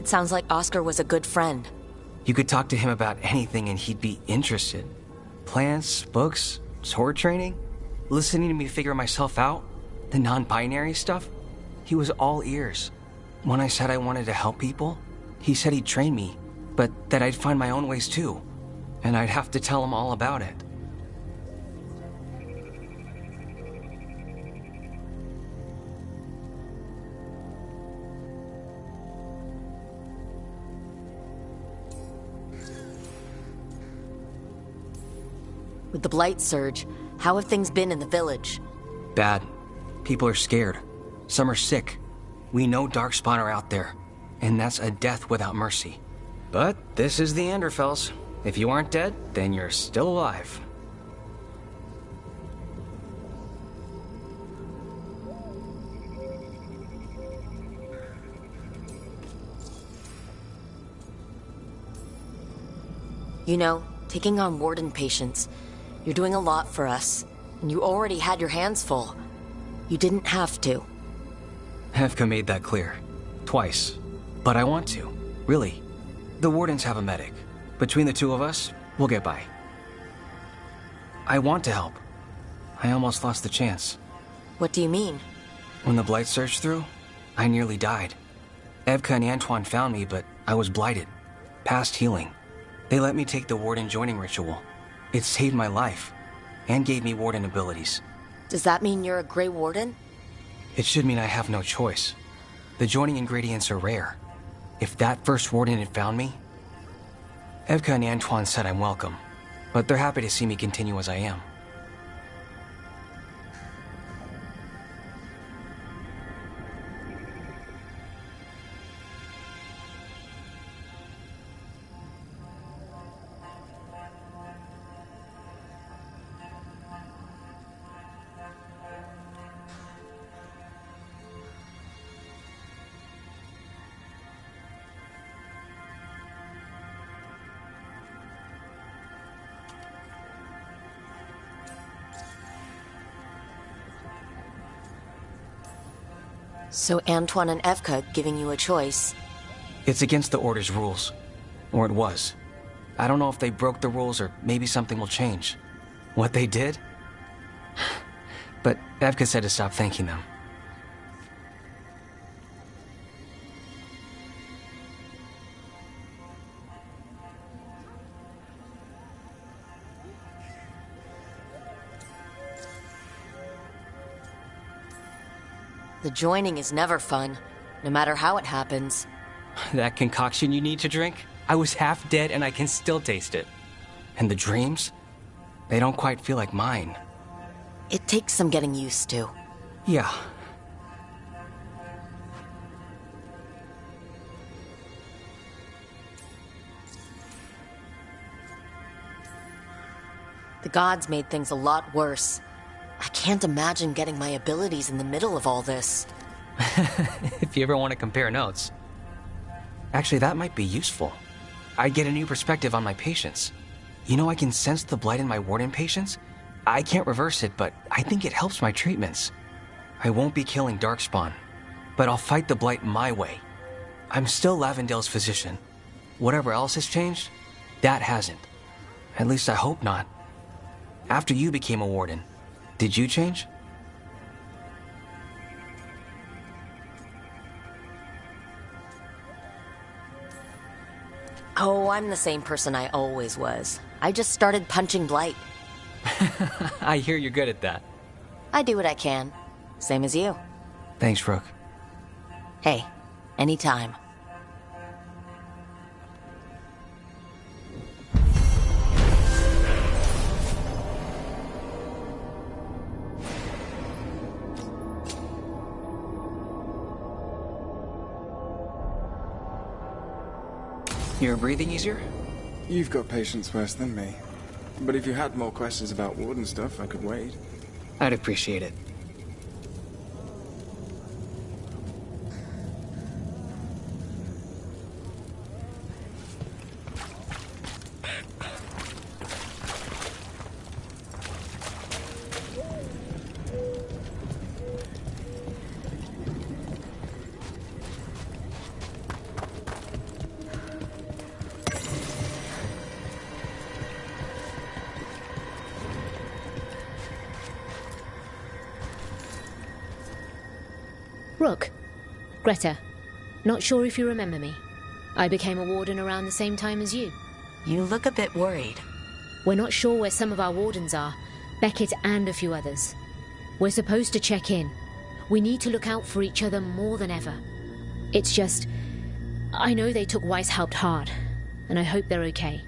It sounds like Oscar was a good friend. You could talk to him about anything and he'd be interested. Plants, books, sword training, listening to me figure myself out, the non-binary stuff. He was all ears. When I said I wanted to help people, he said he'd train me, but that I'd find my own ways too, and I'd have to tell him all about it. With the Blight surge, how have things been in the village? Bad. People are scared. Some are sick. We know darkspawn are out there, and that's a death without mercy. But this is the Anderfells. If you aren't dead, then you're still alive. You know, taking on Warden patients, you're doing a lot for us, and you already had your hands full. You didn't have to. Hevka made that clear. Twice. But I want to. Really. The Wardens have a medic. Between the two of us, we'll get by. I want to help. I almost lost the chance. What do you mean? When the Blight surged through, I nearly died. Evka and Antoine found me, but I was blighted. Past healing. They let me take the Warden joining ritual. It saved my life, and gave me Warden abilities. Does that mean you're a Grey Warden? It should mean I have no choice. The joining ingredients are rare. If that first Warden had found me... Evka and Antoine said I'm welcome, but they're happy to see me continue as I am. So Antoine and Evka giving you a choice. It's against the Order's rules. Or it was. I don't know if they broke the rules or maybe something will change. What they did? But Evka said to stop thanking them. The joining is never fun, no matter how it happens. That concoction you need to drink? I was half dead and I can still taste it. And the dreams? They don't quite feel like mine. It takes some getting used to. Yeah. The gods made things a lot worse. I can't imagine getting my abilities in the middle of all this. If you ever want to compare notes. Actually, that might be useful. I'd get a new perspective on my patients. You know, I can sense the blight in my Warden patients. I can't reverse it, but I think it helps my treatments. I won't be killing darkspawn, but I'll fight the blight my way. I'm still Lavendale's physician. Whatever else has changed, that hasn't. At least I hope not. After you became a Warden, did you change? Oh, I'm the same person I always was. I just started punching Blight. I hear you're good at that. I do what I can. Same as you. Thanks, Rook. Hey, anytime. You're breathing easier? You've got patience worse than me. But if you had more questions about Warden stuff, I could wait. I'd appreciate it. Rook. Greta. Not sure if you remember me. I became a warden around the same time as you. You look a bit worried. We're not sure where some of our wardens are. Beckett and a few others. We're supposed to check in. We need to look out for each other more than ever. It's just... I know they took Weishaupt hard, and I hope they're okay.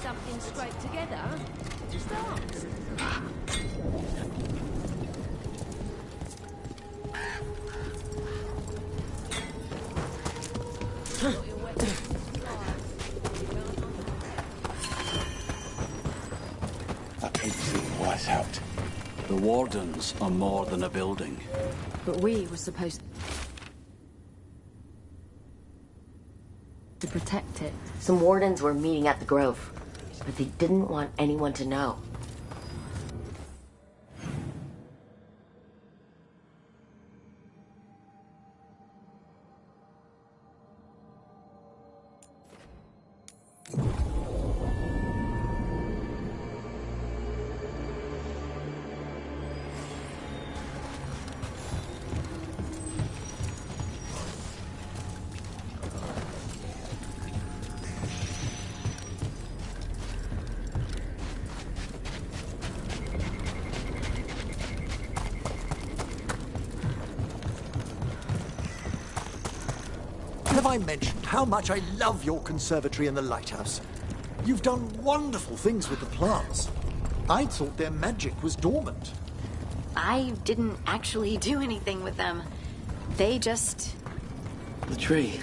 Something scraped together? Just ask. I hate seeing Weishaupt. The Wardens are more than a building. But we were supposed to protect it. Some Wardens were meeting at the Grove, but they didn't want anyone to know. Have I mentioned how much I love your conservatory and the lighthouse? You've done wonderful things with the plants. I thought their magic was dormant. I didn't actually do anything with them. They just... The tree.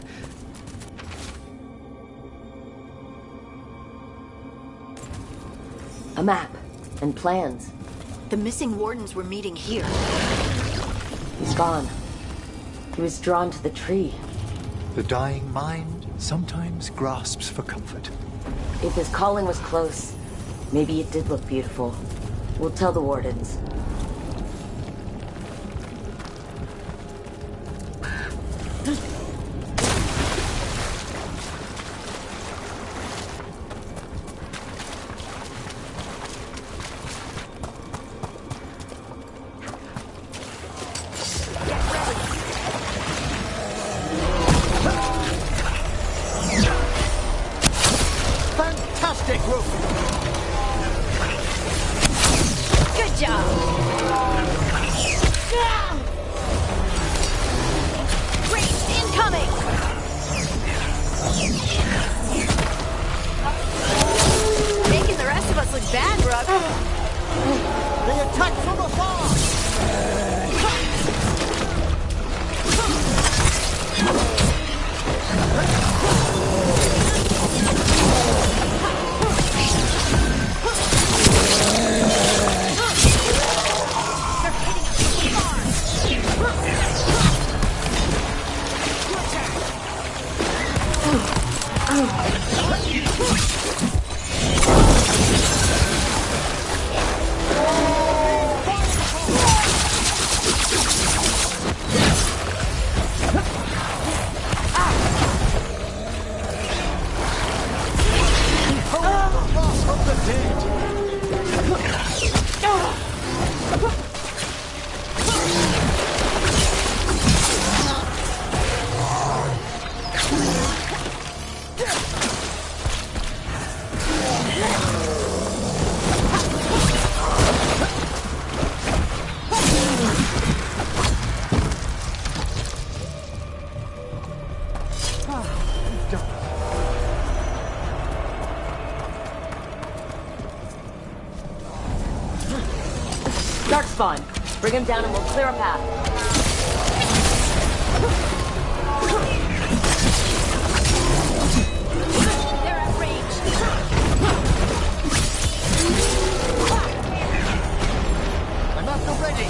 A map and plans. The missing Wardens were meeting here. He's gone. He was drawn to the tree. The dying mind sometimes grasps for comfort. If his calling was close, maybe it did look beautiful. We'll tell the Wardens. Fantastic, Rook! Good job! Incoming! They attack from afar! Darkspawn. Bring him down and we'll clear a path. They're at range. I'm not so ready.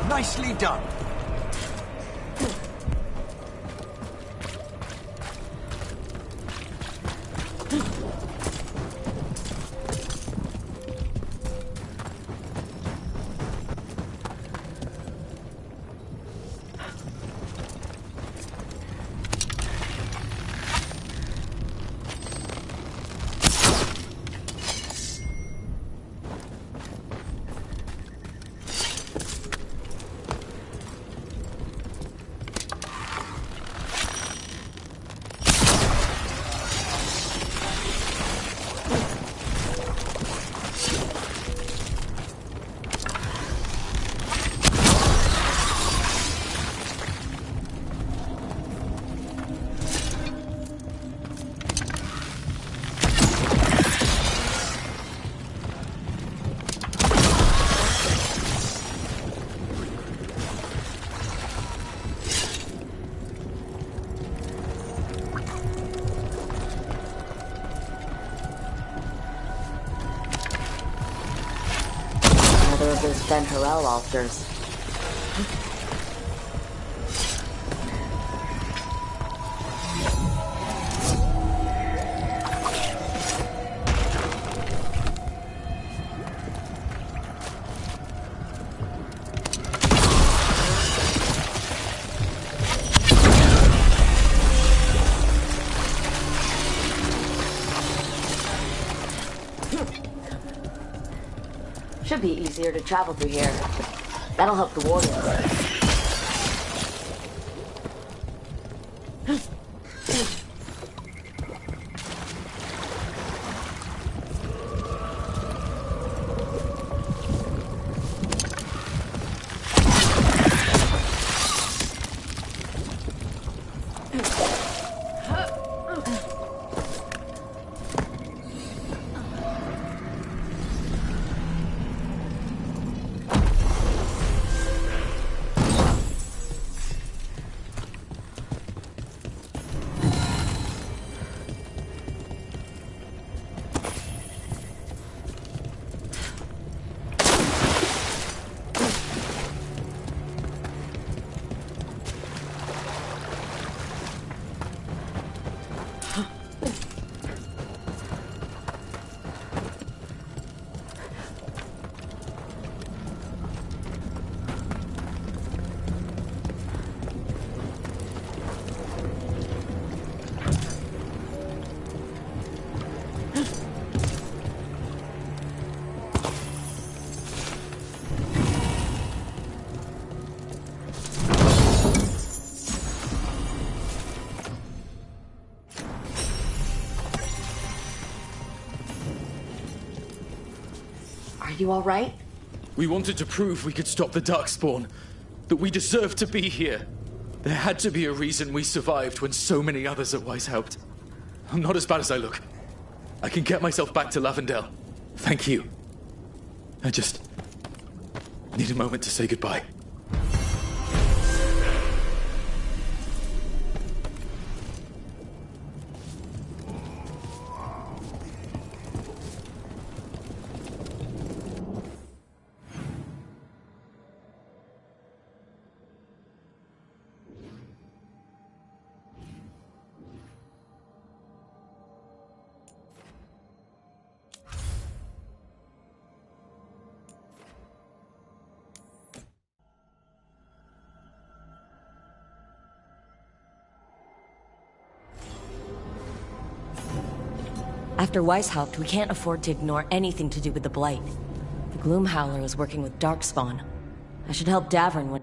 Nicely done. Tevinter altars. Should be easier to travel through here. That'll help the wardens. Are you all right? We wanted to prove we could stop the darkspawn, that we deserved to be here. There had to be a reason we survived when so many others at Weishaupt. I'm not as bad as I look. I can get myself back to Lavendel. Thank you. I just need a moment to say goodbye. After Weishaupt, we can't afford to ignore anything to do with the Blight. The Gloomhowler is working with darkspawn. I should help Davern when...